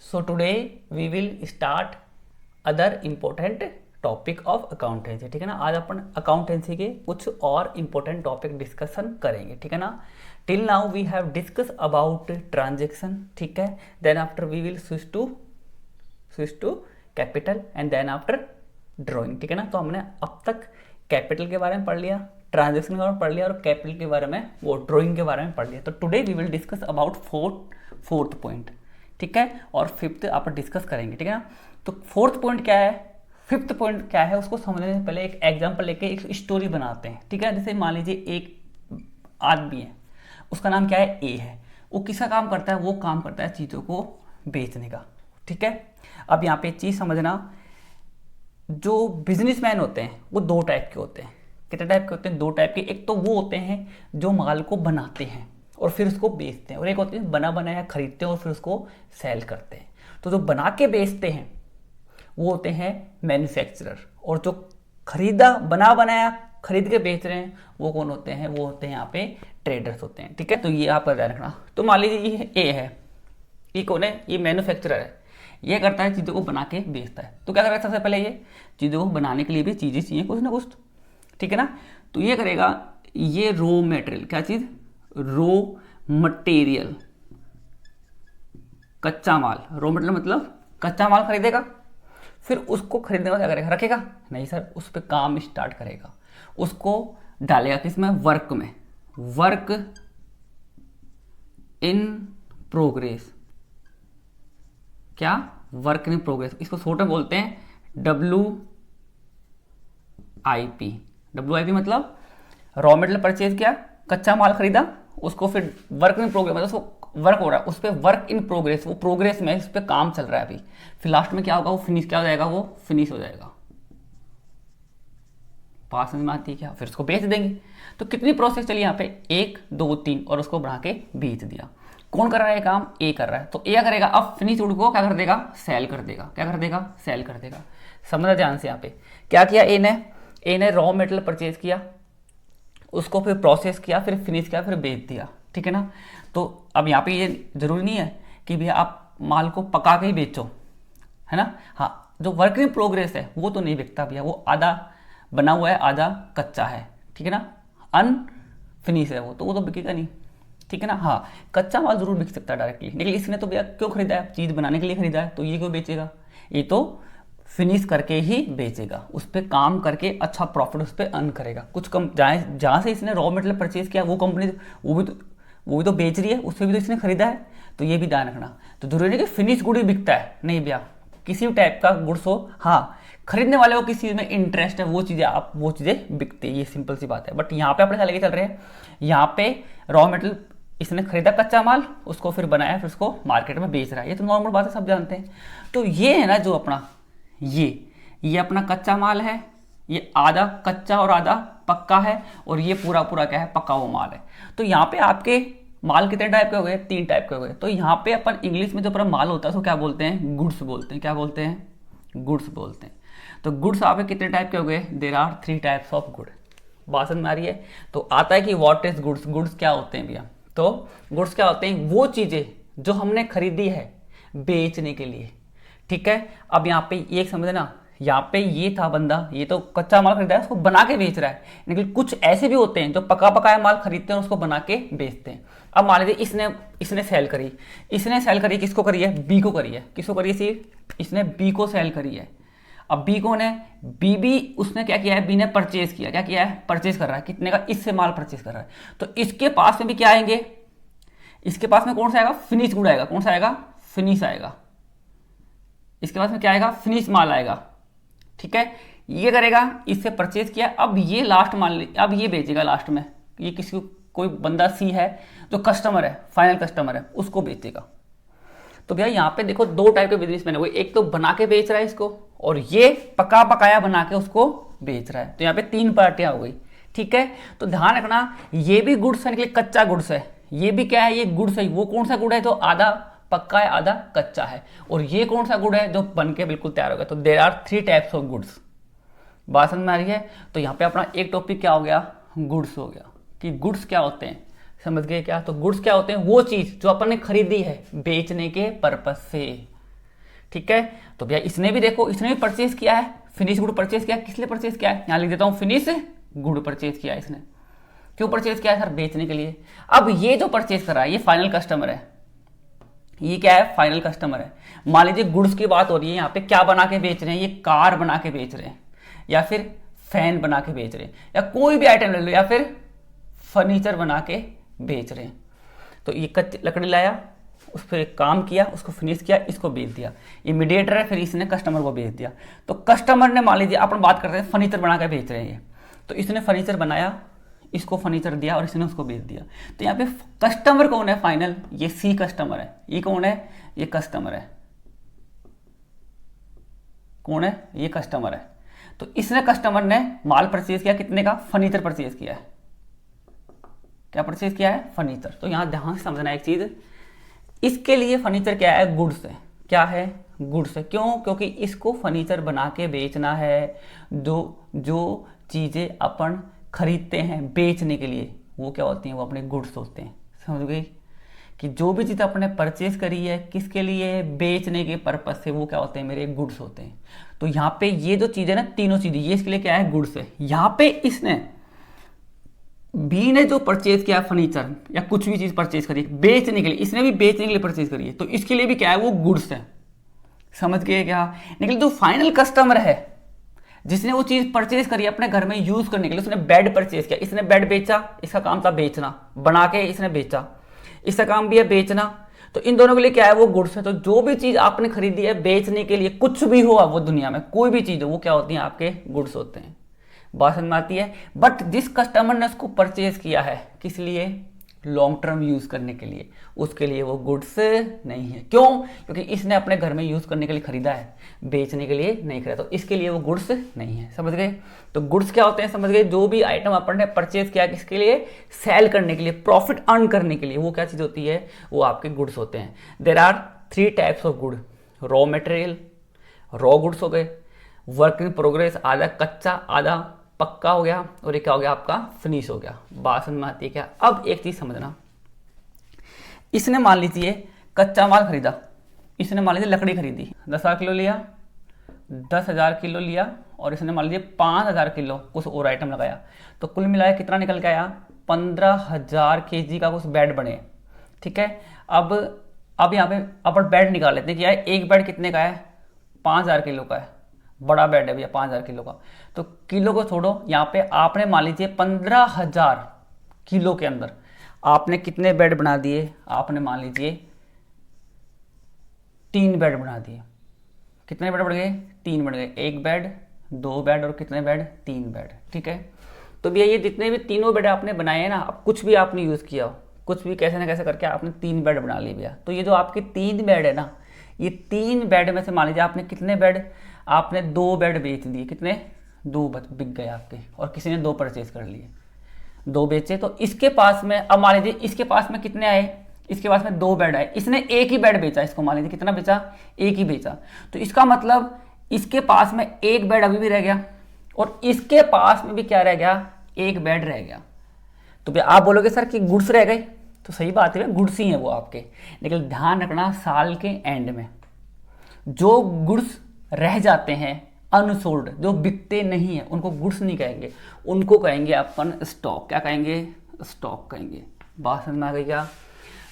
So today we will start other important topic of accountancy. ठीक है ना, आज अपन अकाउंटेंसी के कुछ और इम्पोर्टेंट टॉपिक डिस्कशन करेंगे। ठीक है ना, till now we have discuss about transaction. ठीक है, then after we will switch to capital and then after drawing. ठीक है ना, तो हमने अब तक कैपिटल के बारे में पढ़ लिया, ट्रांजेक्शन के बारे में पढ़ लिया और कैपिटल के बारे में वो ड्राइंग के बारे में पढ़ लिया। तो today we will discuss about fourth point. ठीक है, और फिफ्थ आप डिस्कस करेंगे। ठीक है ना, तो फोर्थ पॉइंट क्या है, फिफ्थ पॉइंट क्या है, उसको समझने से पहले एक एग्जांपल लेके एक स्टोरी बनाते हैं। ठीक है, जैसे मान लीजिए एक आदमी है, उसका नाम क्या है, ए है। वो किसका काम करता है, वो काम करता है चीज़ों को बेचने का। ठीक है, अब यहाँ पे चीज़ समझना, जो बिजनेसमैन होते हैं वो दो टाइप के होते हैं। कितने टाइप के होते हैं, दो टाइप के। एक तो वो होते हैं जो माल को बनाते हैं और फिर उसको बेचते हैं, और एक होते हैं बना बनाया खरीदते हैं और फिर उसको सेल करते हैं। तो जो बना के बेचते हैं वो होते हैं मैन्युफैक्चरर, और जो बना बनाया खरीद के बेच रहे हैं वो कौन होते हैं, वो होते हैं यहाँ पे ट्रेडर्स होते हैं। ठीक है, तो ये आप ध्यान रखना। तो मान लीजिए ये ए है, ये कौन है, ये मैन्युफैक्चरर है, ये करता है चीज़ों को बना के बेचता है। तो क्या करेगा, सबसे पहले ये चीज़ों को बनाने के लिए भी चीज़ें चाहिए कुछ ना कुछ। ठीक है ना, तो ये करेगा, ये रॉ मटेरियल, क्या चीज़, रॉ मटेरियल, कच्चा माल। रॉ मटेरियल मतलब कच्चा माल खरीदेगा, फिर उसको खरीदने का क्या करेगा, रखेगा नहीं सर, उस पर काम स्टार्ट करेगा, उसको डालेगा किसमें, वर्क में, वर्क इन प्रोग्रेस। क्या, वर्क इन प्रोग्रेस, इसको शॉर्ट में बोलते हैं WIP मतलब रॉ मटेरियल परचेज किया, कच्चा माल खरीदा, उसको फिर वर्क इन प्रोग्रेस मतलब उसको वर्क हो रहा है, उस पर वर्क इन प्रोग्रेस, वो प्रोग्रेस में, इस पर काम चल रहा है अभी, फिर लास्ट में क्या होगा, वो फिनिश क्या हो जाएगा, वो फिनिश हो जाएगा। पास में आती है क्या, फिर उसको बेच देंगे। तो कितनी प्रोसेस चली यहाँ पे, 1 2 3, और उसको बढ़ा के बेच दिया। कौन कर रहा है काम, ए कर रहा है। तो ए करेगा, अब फिनिश गुड को क्या कर देगा, सेल कर देगा। क्या कर देगा, सेल कर देगा। समझना ध्यान से, यहाँ पे क्या किया ए ने रॉ मटेरियल परचेज किया, उसको फिर प्रोसेस किया, फिर फिनिश किया, फिर बेच दिया। ठीक है ना, तो अब यहाँ पे ये जरूरी नहीं है कि भैया आप माल को पका के ही बेचो, है ना। हाँ, जो वर्क इन प्रोग्रेस है वो तो नहीं बिकता भैया, वो आधा बना हुआ है आधा कच्चा है। ठीक है ना, अनफिनिश है वो तो बिकेगा नहीं। ठीक है ना, हाँ, कच्चा माल जरूर बिक सकता है डायरेक्टली, लेकिन इसने तो भैया क्यों खरीदा है, चीज़ बनाने के लिए खरीदा है, तो ये क्यों बेचेगा, ये तो फिनिश करके ही बेचेगा, उस पर काम करके अच्छा प्रॉफिट उस पर अर्न करेगा। कुछ कम जहाँ से इसने रॉ मटेरियल परचेज किया, वो कंपनी वो भी तो बेच रही है, उससे भी तो इसने खरीदा है, तो ये भी ध्यान रखना। तो जरूरी नहीं कि फिनिश गुड ही बिकता है, नहीं भैया, किसी भी टाइप का गुड्स हो, हाँ, खरीदने वाले को किस चीज़ में इंटरेस्ट है, वो चीज़ें बिकती है, ये सिंपल सी बात है। बट यहाँ पे अपने लेके चल रहे हैं, यहाँ पे रॉ मटेरियल इसने खरीदा कच्चा माल, उसको फिर बनाया, फिर उसको मार्केट में बेच रहा है, ये तो नॉर्मल बात है, सब जानते हैं। तो ये है ना जो अपना ये अपना कच्चा माल है, ये आधा कच्चा और आधा पक्का है, और ये पूरा क्या है, पक्का हुआ माल है। तो यहाँ पे आपके माल कितने टाइप के हो गए, 3 टाइप के हो गए। तो यहाँ पे अपन इंग्लिश में जो अपना माल होता है उसको क्या बोलते हैं, गुड्स बोलते हैं। क्या बोलते हैं, गुड्स बोलते हैं। तो गुड्स आपके कितने टाइप के हो गए, there are 3 types of good. बात समझ में आ रही है। तो आता है कि व्हाट इज गुड्स, गुड्स क्या होते हैं भैया। तो गुड्स क्या होते हैं, वो चीज़ें जो हमने खरीदी है बेचने के लिए। ठीक है, अब यहाँ पे ये समझना, यहाँ पे ये था बंदा, ये तो कच्चा माल खरीदा है, उसको बना के बेच रहा है। लेकिन कुछ ऐसे भी होते हैं जो पका पकाया माल खरीदते हैं और उसको बना के बेचते हैं। अब मान लीजिए इसने सेल करी, किसको करी है, बी को करी है। किसको करी है, सिर्फ इसने बी को सेल करी है। अब बी उसने क्या किया है, बी ने परचेज किया। क्या किया है, परचेज कर रहा है, कितने का, इससे माल परचेज कर रहा है। तो इसके पास में भी क्या आएंगे, इसके पास में कौन सा आएगा, फिनिश गुड आएगा। कौन सा आएगा, फिनिश आएगा। इसके पास में क्या आएगा, फिनिश माल आएगा। ठीक है, ये करेगा, इससे परचेज किया, अब ये लास्ट माल, अब ये बेचेगा लास्ट में, ये किसी कोई बंदा सी है जो कस्टमर है, फाइनल कस्टमर है, उसको बेचेगा। तो भैया यहाँ पे देखो 2 टाइप के बिजनेसमैन है, वो एक तो बना के बेच रहा है इसको, और ये पका पकाया बना के उसको बेच रहा है। तो यहाँ पे 3 पार्टियां हो गई। ठीक है, तो ध्यान रखना, ये भी गुड्स है, निकले कच्चा गुड्स है, ये भी क्या है, ये गुड्स है। वो कौन सा गुड है, जो आधा पक्का है आधा कच्चा है, और ये कौन सा गुड है, जो बन के बिल्कुल तैयार हो गया। तो there are 3 types of goods. बात समझ में आ रही है। तो यहाँ पे अपना एक टॉपिक क्या हो गया, गुड्स हो गया, कि गुड्स क्या होते हैं, समझ गए क्या। तो गुड्स क्या होते हैं, वो चीज़ जो अपन ने खरीदी है बेचने के पर्पज से, ठीक है। तो भैया इसने भी देखो, इसने भी परचेज किया है, फिनिश गुड परचेज किया, किस लिए परचेज किया है, यहाँ लिख देता हूँ फिनिश गुड परचेज किया है इसने। क्यों परचेज किया है सर? बेचने के लिए। अब ये जो परचेज कर रहा है ये फाइनल कस्टमर है, ये क्या है? फाइनल कस्टमर है। मान लीजिए गुड्स की बात हो रही है, यहाँ पे क्या बना के बेच रहे हैं? ये कार बना के बेच रहे हैं, या फिर फैन बना के बेच रहे हैं, या कोई भी आइटम ले लो, या फिर फर्नीचर बना के बेच रहे हैं। तो ये कच्ची लकड़ी लाया, उस पर काम किया, उसको फिनिश किया, इसको बेच दिया। ये मीडिएटर है, फिर इसने कस्टमर को बेच दिया। तो कस्टमर ने, मान लीजिए अपन बात करते हैं फर्नीचर बना के बेच रहे हैं ये, तो इसने फर्नीचर बनाया, इसको फर्नीचर दिया और इसने उसको बेच दिया। तो यहाँ पे कस्टमर कौन है? फाइनल, ये सी कस्टमर है। ये कौन है? ये कस्टमर है। कौन है? ये कस्टमर है। तो इसने, कस्टमर ने माल परचेज किया, कितने का? फर्नीचर परचेज किया है। क्या परचेज किया है? फर्नीचर। तो यहां ध्यान से समझना एक चीज, इसके लिए फर्नीचर क्या है? गुड्स है। क्या है? गुड्स है। क्यों? क्योंकि इसको फर्नीचर बना के बेचना है। जो चीजें अपन खरीदते हैं बेचने के लिए, वो क्या होती हैं? वो अपने गुड्स होते हैं। समझ गई कि जो भी चीज़ आपने परचेज करी है किसके लिए? बेचने के पर्पज से, वो क्या होते हैं? मेरे गुड्स होते हैं। तो यहाँ पे ये जो चीज़ है ना, तीनों चीज़ें, ये इसके लिए क्या है? गुड्स है। यहाँ पे इसने, बी ने जो परचेज किया फर्नीचर या कुछ भी चीज़ परचेज करी बेचने के लिए, इसने भी बेचने के लिए परचेज करी है, तो इसके लिए भी क्या है? वो गुड्स है। समझ गए क्या? लेकिन जो फाइनल कस्टमर है, जिसने वो चीज परचेज करी अपने घर में यूज करने के लिए, उसने बेड परचेज किया, इसने बेड बेचा, इसका काम था बेचना, बना के इसने बेचा, इसका काम भी है बेचना। तो इन दोनों के लिए क्या है? वो गुड्स है। तो जो भी चीज आपने खरीदी है बेचने के लिए, कुछ भी हो वो दुनिया में, कोई भी चीज हो, वो क्या होती है? आपके गुड्स होते हैं। बात समझ में आती है? बट जिस कस्टमर ने उसको परचेज किया है, किस लिए? लॉन्ग टर्म यूज करने के लिए, उसके लिए वो गुड्स नहीं है। क्यों? क्योंकि इसने अपने घर में यूज करने के लिए खरीदा है, बेचने के लिए नहीं खरीदा, तो इसके लिए वो गुड्स नहीं है। समझ गए? तो गुड्स क्या होते हैं? समझ गए? जो भी आइटम अपन ने परचेज किया किसके लिए? सेल करने के लिए, प्रॉफिट अर्न करने के लिए, वो क्या चीज होती है? वो आपके गुड्स होते हैं। There are 3 types of good, raw material, raw goods हो गए, वर्क इन प्रोग्रेस, आधा कच्चा आधा पक्का हो गया, और ये क्या हो गया? आपका फिनिश हो गया। बात समझ में आती है क्या? अब एक चीज समझना, इसने मान लीजिए कच्चा माल खरीदा, इसने मान लीजिए लकड़ी खरीदी, 10,000 किलो लिया, 10,000 किलो लिया, और इसने मान लीजिए 5,000 किलो कुछ और आइटम लगाया, तो कुल मिलाया कितना निकल के आया? 15,000 kg का कुछ बेड बने। ठीक है। अब यहाँ पे अपन बेड निकाल लेते हैं। क्या है? एक बेड कितने का है? 5,000 किलो का है, बड़ा बेड है भैया 5,000 किलो का। तो किलो को छोड़ो, यहाँ पे आपने मान लीजिए 15,000 किलो के अंदर आपने कितने बेड बना दिए? आपने मान लीजिए 3 बेड बना दिए। कितने बेड बढ़ गए? 3 बढ़ गए। एक बेड, 2 बेड, और कितने बेड? 3 बेड। ठीक है। तो भैया ये जितने भी तीनों बेड आपने बनाए हैं ना, अब कुछ भी आपने यूज किया हो, कुछ भी कैसे ना कैसे करके आपने 3 बेड बना लिए भैया। तो ये जो आपके 3 बेड है ना, ये 3 बेड में से मान लीजिए आपने कितने बेड? आपने 2 बेड बेच दिए। कितने? 2 बिक गए आपके, और किसी ने 2 परचेज कर लिए, 2 बेचे। तो इसके पास में, अब मान लीजिए इसके पास में कितने आए? इसके पास में 2 बेड आए, इसने एक ही बेड बेचा, इसको मान लीजिए कितना बेचा? एक ही बेचा। तो इसका मतलब इसके पास में एक बेड अभी भी रह गया, और इसके पास में भी क्या रह गया? एक बेड रह गया। तो भैया आप बोलोगे सर कि गुड्स रह गए, तो सही बात है, गुड्स ही है वो आपके। लेकिन ध्यान रखना, साल के एंड में जो गुड्स रह जाते हैं अनसोल्ड, जो बिकते नहीं है, उनको गुड्स नहीं कहेंगे, उनको कहेंगे अपन स्टॉक। क्या कहेंगे? स्टॉक कहेंगे। बात समझ में आ गई क्या?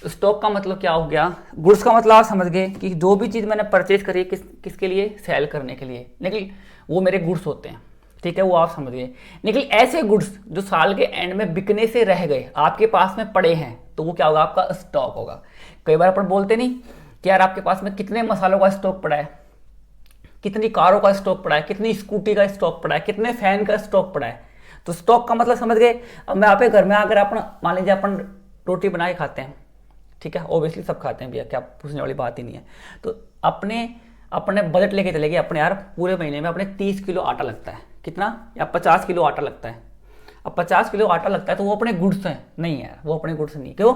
स्टॉक का मतलब क्या हो गया? गुड्स का मतलब आप समझ गए कि जो भी चीज़ मैंने परचेज करी है किसके लिए? सेल करने के लिए, लेकिन वो मेरे गुड्स होते हैं। ठीक है, वो आप समझ गए। लेकिन ऐसे गुड्स जो साल के एंड में बिकने से रह गए, आपके पास में पड़े हैं, तो वो क्या होगा? आपका स्टॉक होगा। कई बार अपन बोलते नहीं कि यार आपके पास में कितने मसालों का स्टॉक पड़ा है, कितनी कारों का स्टॉक पड़ा है, कितनी स्कूटी का स्टॉक पड़ा है, कितने फैन का स्टॉक पड़ा है। तो स्टॉक का मतलब समझ गए। अब मैं आपके घर में अगर अपन मान लीजिए अपन रोटी बना के खाते हैं, ठीक है, ऑब्वियसली सब खाते हैं भैया, क्या पूछने वाली बात ही नहीं है। तो अपने बजट लेके चले गए अपने, यार पूरे महीने में अपने 30 किलो आटा लगता है, कितना? या 50 किलो आटा लगता है। अब 50 किलो आटा लगता है तो वो अपने गुड्स हैं? नहीं यार, वो अपने गुड्स नहीं। क्यों?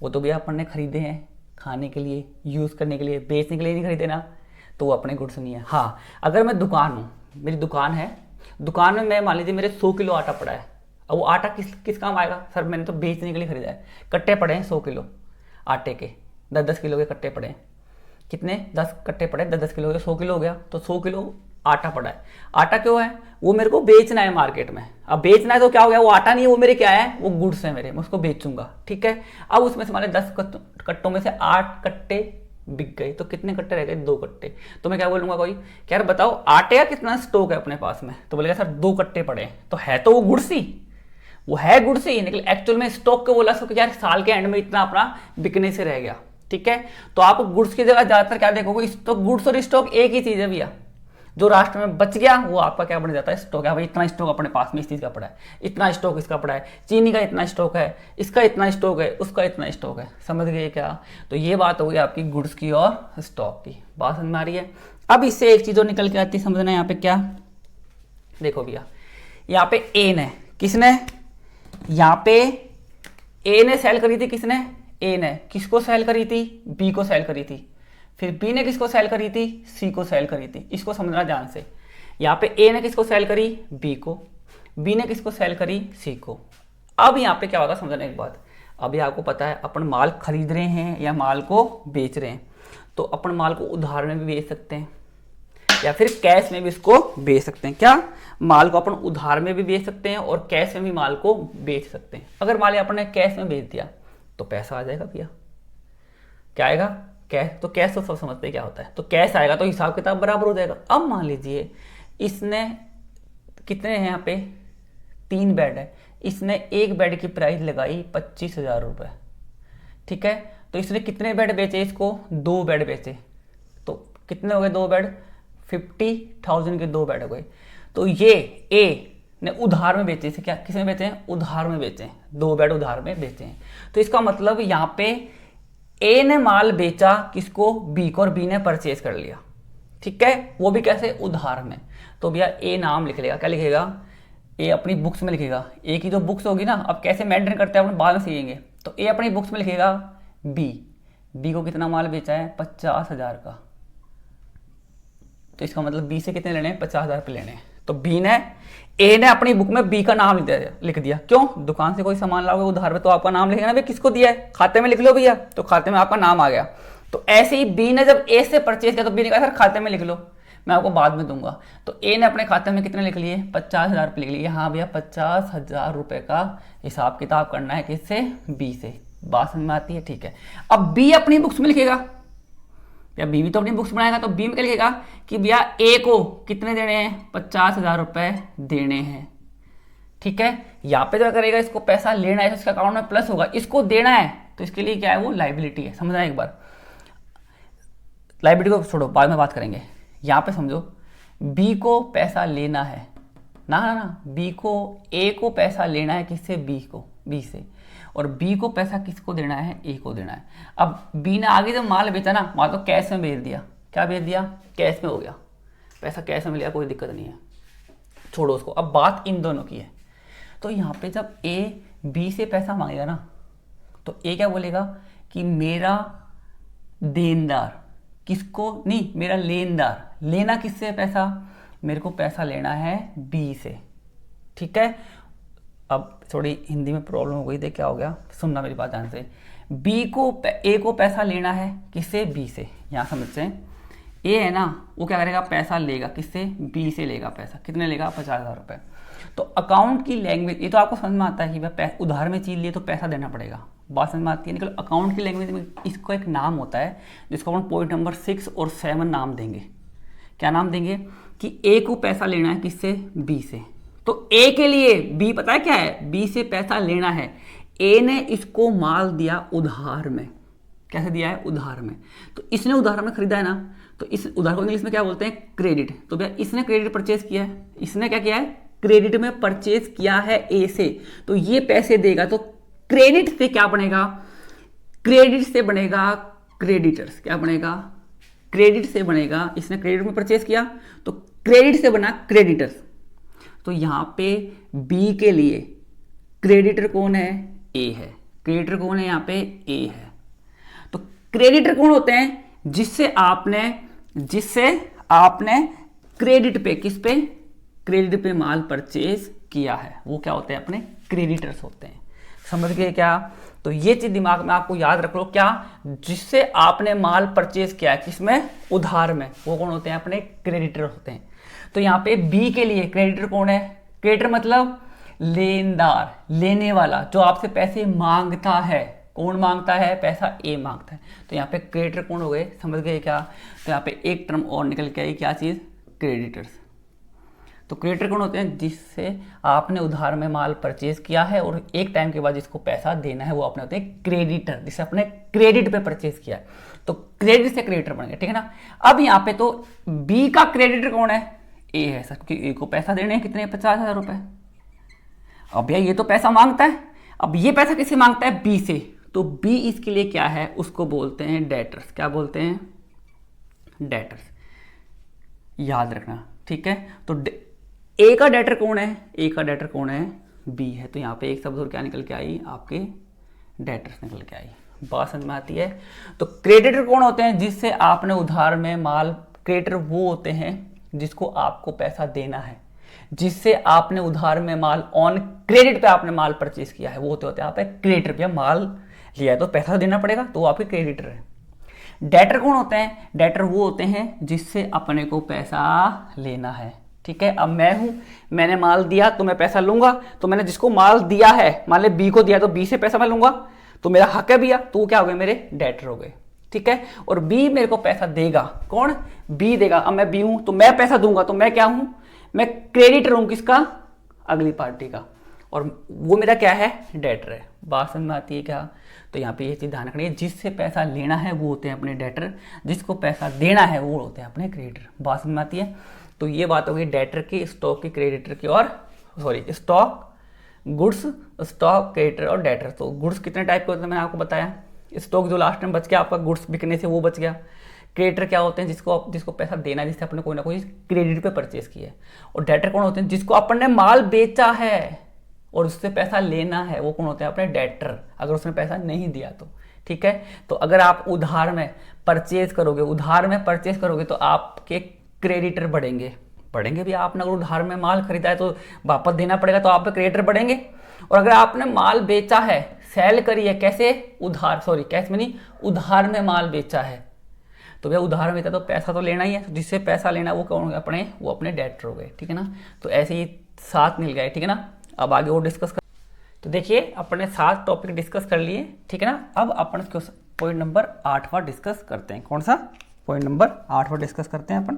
वो तो भैया अपन ने खरीदे हैं खाने के लिए, यूज़ करने के लिए, बेचने के लिए नहीं खरीदे ना, तो वो अपने गुड्स नहीं है। हाँ, अगर मैं दुकान हूँ, मेरी दुकान है, दुकान में मैं मान लीजिए मेरे 100 किलो आटा पड़ा है, अब वो आटा किस काम आएगा? सर मैंने तो बेचने के लिए खरीदा है। कट्टे पड़े हैं 100 किलो आटे के, 10-10 किलो के कट्टे पड़े हैं, कितने 10 कट्टे पड़े, 10 किलो हो गया, 100 किलो हो गया, तो 100 किलो आटा पड़ा है। आटा क्यों है? वो मेरे को बेचना है मार्केट में। अब बेचना है तो क्या हो गया, वो आटा नहीं है, वो मेरे क्या है, वो गुड्स है मेरे, मैं उसको बेचूंगा। ठीक है, अब उसमें से हमारे 10 कट्टों में से 8 कट्टे बिक गए, तो कितने कट्टे रह गए, 2 कट्टे। तो मैं क्या बोलूंगा, कोई क्या यार बताओ आटे का कितना स्टॉक है अपने पास में, तो बोलेगा सर 2 कट्टे पड़े हैं, तो है तो वो गुड्स ही, वो है गुड्स ही, लेकिन एक्चुअल में स्टॉक को बोला सो कि यार साल के एंड में इतना अपना बिकने से रह गया। ठीक है, तो आप गुड्स की जगह ज्यादातर क्या देखोगे, स्टॉक, गुड्स और स्टॉक एक ही चीज है भैया। जो राष्ट्र में बच गया वो आपका क्या बन जाता है, स्टॉक है। भाई इतना स्टॉक अपने पास में इस चीज का पड़ा है, इतना स्टॉक इसका पड़ा है, चीनी का इतना स्टॉक है, इसका इतना स्टॉक है, उसका इतना स्टॉक है। समझ गए क्या? तो ये बात हो गई आपकी गुड्स की और स्टॉक की। बात समझ में आ रही है? अब इससे एक चीज और निकल के आती है, समझना यहाँ पे क्या, देखो भैया यहाँ पे ए ने, किसने, यहाँ पे ए ने सेल करी थी, किसने, ए ने किसको सेल करी थी, बी को सेल करी थी। फिर बी ने किसको सेल करी थी, सी को सेल करी थी। इसको समझना ध्यान से। यहाँ पे ए ने किसको सेल करी, बी को, बी ने किसको सेल करी, सी को। अब यहाँ पे क्या होगा समझना एक बात, अभी आपको पता है अपन माल खरीद रहे हैं या माल को बेच रहे हैं, तो अपन माल को उधार में भी बेच सकते हैं या फिर कैश में भी इसको बेच सकते हैं। क्या, माल को अपन उधार में भी बेच सकते हैं और कैश में भी माल को बेच सकते हैं। अगर माल अपन ने कैश में बेच दिया तो पैसा आ जाएगा भैया, क्या आएगा, कैश। तो कैश तो सब समझते हैं क्या होता है, तो कैश आएगा तो हिसाब किताब बराबर हो जाएगा। अब मान लीजिए इसने कितने हैं, यहाँ पे 3 बेड है, इसने एक बेड की प्राइस लगाई 25,000 रुपये। ठीक है, तो इसने कितने बेड बेचे, इसको 2 बेड बेचे, तो कितने हो गए 2 बेड, 50,000 के 2 बेड हो गए। तो ये ए ने उधार में बेचे, इसे क्या किस में बेचे हैं, उधार में बेचे हैं, 2 बेड उधार में बेचे हैं। तो इसका मतलब यहाँ पे ए ने माल बेचा किसको, बी को, और बी ने परचेज कर लिया। ठीक है, वो भी कैसे, उधार में। तो भैया ए नाम लिख लेगा, क्या लिखेगा, ए अपनी बुक्स में लिखेगा। ए की जो बुक्स होगी ना, अब कैसे मेंटेन करते हैं अपन बाद में सीखेंगे। तो ए अपनी बुक्स में लिखेगा बी को कितना माल बेचा है, 50,000 का। तो इसका मतलब बी से कितने लेने हैं, 50,000 रुपये लेने हैं। तो बी ने, ए ने अपनी बुक में बी का नाम लिख दिया। क्यों, दुकान से कोई सामान लाओगे उधार में तो आपका नाम लिखेगा ना, भाई किसको दिया है, खाते में लिख लो भैया, तो खाते में आपका नाम आ गया। तो ऐसे ही बी ने जब ए से परचेज किया तो बी ने कहा सर खाते में लिख लो, मैं आपको बाद में दूंगा। तो ए ने अपने खाते में कितने लिख लिए, 50,000 रुपये लिख लिए। हाँ भैया 50,000 रुपये का हिसाब किताब करना है किससे, बी से। बात समझ में आती है? ठीक है, अब बी अपनी बुक्स में लिखेगा, या बी भी तो अपनी बुक्स बनाएगा, तो बी में क्या लिखेगा कि भैया ए को कितने देने हैं, 50,000 रुपये देने हैं। ठीक है, यहाँ पे जो करेगा, इसको पैसा लेना है तो इसका अकाउंट में प्लस होगा, इसको देना है तो इसके लिए क्या है, वो लाइबिलिटी है। समझना एक बार, लाइबिलिटी को छोड़ो बाद में बात करेंगे। यहाँ पे समझो, बी को पैसा लेना है ना, बी को, ए को पैसा लेना है किससे, बी से, और बी को पैसा किसको देना है, ए को देना है। अब बी ने आगे जब माल बेचा ना, माल तो कैश में बेच दिया, क्या बेच दिया, कैश में हो गया, पैसा कैश में लिया, कोई दिक्कत नहीं है, छोड़ो उसको। अब बात इन दोनों की है। तो यहाँ पे जब ए बी से पैसा मांगेगा ना, तो ए क्या बोलेगा कि मेरा देनदार, किसको नहीं, मेरा लेनदार, लेना किससे पैसा, मेरे को पैसा लेना है बी से। ठीक है, अब थोड़ी हिंदी में प्रॉब्लम हो गई थी, क्या हो गया, सुनना मेरी बात ध्यान से। बी को, ए को पैसा लेना है किससे, बी से। यहाँ समझते हैं, ए है ना, वो क्या करेगा, पैसा लेगा किससे, बी से लेगा पैसा, कितने लेगा, 50,000 रुपये। तो अकाउंट की लैंग्वेज, ये तो आपको समझ में आता है कि भाई उधार में चीज लिए तो पैसा देना पड़ेगा, बात समझ में आती है। निकल अकाउंट की लैंग्वेज में इसको एक नाम होता है जिसको अपन पॉइंट नंबर 6 और 7 नाम देंगे। क्या नाम देंगे कि ए को पैसा लेना है किससे, बी से। तो ए के लिए बी पता है क्या है, बी से पैसा लेना है, ए ने इसको माल दिया उधार में। कैसे दिया है, उधार में। तो इसने उधार में खरीदा है ना, तो इस उधार को इंग्लिश में क्या बोलते हैं, क्रेडिट। तो भैया इसने क्रेडिट परचेज किया है, इसने क्या किया है, क्रेडिट में परचेज किया है ए से, तो ये पैसे देगा। तो क्रेडिट से क्या बनेगा, क्रेडिट से बनेगा क्रेडिटर्स। क्या बनेगा, क्रेडिट से बनेगा, इसने क्रेडिट में परचेज किया तो क्रेडिट से बना क्रेडिटर्स। तो यहां पे बी के लिए क्रेडिटर कौन है, ए है। क्रेडिटर कौन है, यहां पे ए है। तो क्रेडिटर कौन होते हैं, जिससे आपने क्रेडिट पे, किस पे, क्रेडिट पे माल परचेज किया है, वो क्या होते हैं, अपने क्रेडिटर्स होते हैं। समझ गए क्या। तो ये चीज दिमाग में आपको याद रख लो, क्या, जिससे आपने माल परचेज किया है, किसमें, उधार में, वो कौन होते हैं, अपने क्रेडिटर होते हैं। तो यहाँ पे बी के लिए क्रेडिटर कौन है, क्रेडिटर मतलब लेनदार, लेने वाला, जो आपसे पैसे मांगता है। कौन मांगता है पैसा, ए मांगता है। तो यहाँ पे क्रेडिटर कौन हो गए, समझ गए क्या। तो यहाँ पे एक टर्म और निकल के आई, क्या चीज, क्रेडिटर्स। तो क्रेडिटर कौन होते हैं, जिससे आपने उधार में माल परचेज किया है और एक टाइम के बाद जिसको पैसा देना है वो अपने होते हैं क्रेडिटर, जिसे अपने क्रेडिट पे परचेज किया है। तो क्रेडिट से क्रेडिटर बन गए, ठीक है ना। अब यहाँ पे तो बी का क्रेडिटर कौन है, ए है सर, क्योंकि ए को पैसा देने हैं कितने, 50,000 रुपए। अब भैया ये तो पैसा मांगता है, अब ये पैसा किससे मांगता है, बी से। तो बी इसके लिए क्या है, उसको बोलते हैं डेटर्स। क्या बोलते हैं, डेटर्स, याद रखना, ठीक है। तो ए का डेटर कौन है, ए का डेटर कौन है, बी है। तो यहाँ पे एक शब्द और क्या निकल के आई, आपके डेटर्स निकल के आई। बात समझ में आती है। तो क्रेडिटर कौन होते हैं, जिससे आपने उधार में माल, क्रेडिटर वो होते हैं जिसको आपको पैसा देना है, जिससे आपने उधार में माल ऑन क्रेडिट पे आपने माल परचेज किया है, वो होते हैं आप क्रेडिटर पे। माल लिया है तो पैसा देना पड़ेगा, तो वो आपके क्रेडिटर है। डेटर कौन होते हैं, डेटर वो होते हैं जिससे अपने को पैसा लेना है, ठीक है। अब मैं हूं, मैंने माल दिया तो मैं पैसा लूंगा, तो मैंने जिसको माल दिया है, मान ले बी को दिया, तो बी से पैसा मैं लूंगा, तो मेरा हक है भैया, तो वो क्या हो गए, मेरे डेटर हो गए, ठीक है। और बी मेरे को पैसा देगा, कौन, बी देगा। अब मैं बी हूं तो मैं पैसा दूंगा, तो मैं क्या हूं, मैं क्रेडिटर हूं, किसका, अगली पार्टी का, और वो मेरा क्या है, डेटर है। बात समझ में आती है क्या। तो यहाँ पे ये चीज ध्यान रखनी है, जिससे पैसा लेना है वो होते हैं अपने डेटर, जिसको पैसा देना है वो होते हैं अपने क्रेडिटर। बात समझ में आती है। तो ये बात हो गई डेटर की, स्टॉक की, क्रेडिटर की, और sorry stock, goods, stock, creditor और डेटर। तो गुड्स कितने टाइप के होते हैं मैंने आपको बताया। स्टॉक जो लास्ट में बच गया आपका, गुड्स बिकने से वो बच गया। क्रेडिटर क्या होते हैं, जिसको पैसा देना है, जिससे अपने कोई ना कोई क्रेडिट पे परचेज किया है। और डेटर कौन होते हैं, जिसको अपन ने माल बेचा है और उससे पैसा लेना है, वो कौन होते हैं, अपने डेटर, अगर उसने पैसा नहीं दिया तो, ठीक है। तो अगर आप उधार में परचेज करोगे तो आपके क्रेडिटर बढ़ेंगे भी। आपने अगर उधार में माल खरीदा है तो वापस देना पड़ेगा, तो आपके क्रेडिटर बढ़ेंगे। और अगर आपने माल बेचा है, सेल करी है, कैसे, कैश में नहीं, उधार में माल बेचा है, तो भैया उधार में बेचा तो पैसा तो लेना ही है, जिससे पैसा लेना वो कौन, वो अपने डेटर हो गए, ठीक है ना। तो ऐसे ही 7 मिल गए, ठीक है ना। अब आगे वो डिस्कस कर, तो देखिए अपने 7 टॉपिक डिस्कस कर लिए, ठीक है ना। अब अपन पॉइंट नंबर 8वां डिस्कस करते हैं। कौन सा, पॉइंट नंबर 8वां डिस्कस करते हैं अपन,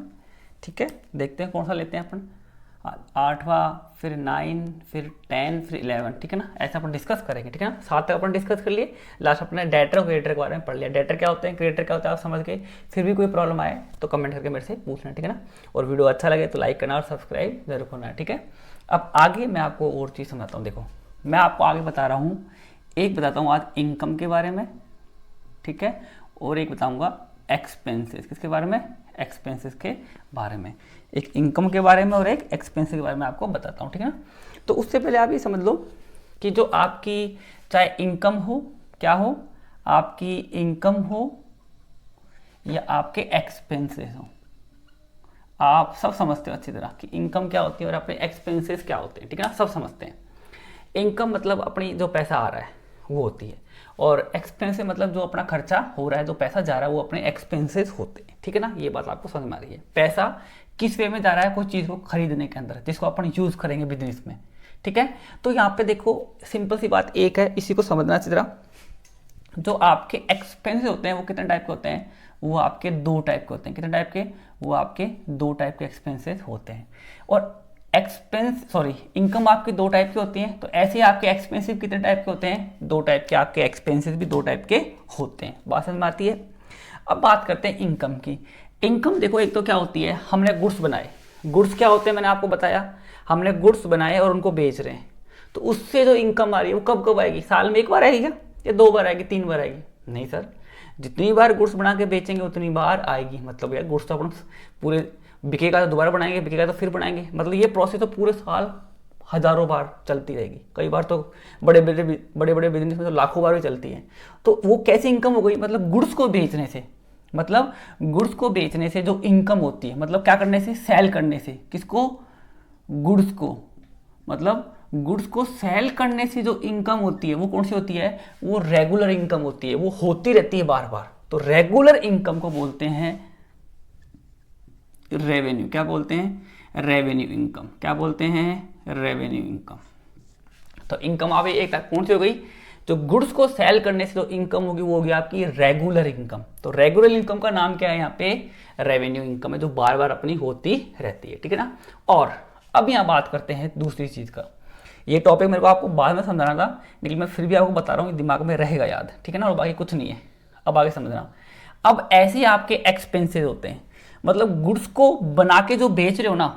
ठीक है। देखते हैं कौन सा लेते हैं अपन, 8वां, फिर 9, फिर 10, फिर 11, ठीक है ना। ऐसा अपन डिस्कस करेंगे, ठीक है ना। 7 तक अपन डिस्कस कर लिए, लास्ट अपने डेटर और क्रेडिटर के बारे में पढ़ लिया। डेटर क्या होते हैं, क्रेडिटर क्या होता है, आप समझ गए। फिर भी कोई प्रॉब्लम आए तो कमेंट करके मेरे से पूछना, ठीक है ना। और वीडियो अच्छा लगे तो लाइक करना और सब्सक्राइब जरूर करना, ठीक है। अब आगे मैं आपको और चीज़ समझाता हूँ। देखो मैं आपको आगे बता रहा हूँ, एक बताता हूँ आज इनकम के बारे में, ठीक है, और एक बताऊँगा एक्सपेंसेस, किसके बारे में, एक्सपेंसेस के बारे में। एक इनकम के बारे में और एक एक्सपेंसेस के बारे में आपको बताता हूँ, ठीक है ना। तो उससे पहले आप ये समझ लो कि जो आपकी चाहे इनकम हो, क्या हो, आपकी इनकम हो या आपके एक्सपेंसेस हो, आप सब समझते हो अच्छी तरह कि इनकम क्या होती है और अपने एक्सपेंसेस क्या होते हैं, ठीक है ना, सब समझते हैं। इनकम मतलब अपनी जो पैसा आ रहा है वो होती है, और एक्सपेंसेस मतलब जो अपना खर्चा हो रहा है, जो पैसा जा रहा है वो अपने एक्सपेंसेस होते हैं, ठीक है ना। ये बात आपको समझ में आ रही है। पैसा किस वे में जा रहा है, कोई चीज़ को खरीदने के अंदर, जिसको अपन यूज़ करेंगे बिजनेस में, ठीक है। तो यहाँ पे देखो सिंपल सी बात एक है, इसी को समझना अच्छी तरह। जो आपके एक्सपेंसेस होते हैं वो कितने टाइप के होते हैं, वो आपके 2 टाइप के होते हैं। कितने टाइप के, वो आपके 2 टाइप के एक्सपेंसेस होते हैं। और इनकम आपकी 2 टाइप की होती है, तो ऐसे आपके एक्सपेंसिव कितने टाइप के होते हैं, 2 टाइप के। आपके एक्सपेंसेस भी 2 टाइप के होते हैं। बात समझ में आती है। अब बात करते हैं इनकम की। इनकम देखो एक तो क्या होती है, हमने गुड्स बनाए, गुड्स क्या होते हैं मैंने आपको बताया, हमने गुड्स बनाए और उनको बेच रहे हैं, तो उससे जो इनकम आ रही है वो कब कब आएगी, साल में 1 बार आएगी क्या, या 2 बार आएगी, 3 बार आएगी, नहीं सर, जितनी बार गुड्स बना के बेचेंगे उतनी बार आएगी। मतलब यार गुड्स तो अपन पूरे बिकेगा तो दोबारा बनाएंगे, बिकेगा तो फिर बनाएंगे, मतलब ये प्रोसेस तो पूरे साल हजारों बार चलती रहेगी। कई बार तो बड़े बड़े बिजनेस में तो लाखों बार भी चलती है। तो वो कैसे इनकम हो गई, मतलब गुड्स को बेचने से, मतलब गुड्स को बेचने से जो इनकम होती है, मतलब क्या करने से, सेल करने से, किसको, गुड्स को, मतलब गुड्स को सेल करने से जो इनकम होती है वो कौन सी होती है, वो रेगुलर इनकम होती है, वो होती रहती है बार बार। तो रेगुलर इनकम को बोलते हैं रेवेन्यू। क्या बोलते हैं, रेवेन्यू इनकम। क्या बोलते हैं, रेवेन्यू इनकम। तो इनकम आ गई एक तक, कौन सी हो गई, जो गुड्स को सेल करने से जो इनकम होगी वो होगी आपकी रेगुलर इनकम। तो रेगुलर इनकम का नाम क्या है यहाँ पे, रेवेन्यू इनकम है, जो बार बार अपनी होती रहती है, ठीक है ना। और अब यहाँ बात करते हैं दूसरी चीज का। ये टॉपिक मेरे को आपको बाद में समझाना था, लेकिन मैं फिर भी आपको बता रहा हूँ, दिमाग में रहेगा याद, ठीक है ना, और बाकी कुछ नहीं है। अब आगे समझना। अब ऐसे आपके एक्सपेंसेस होते हैं, मतलब गुड्स को बना के जो बेच रहे हो ना,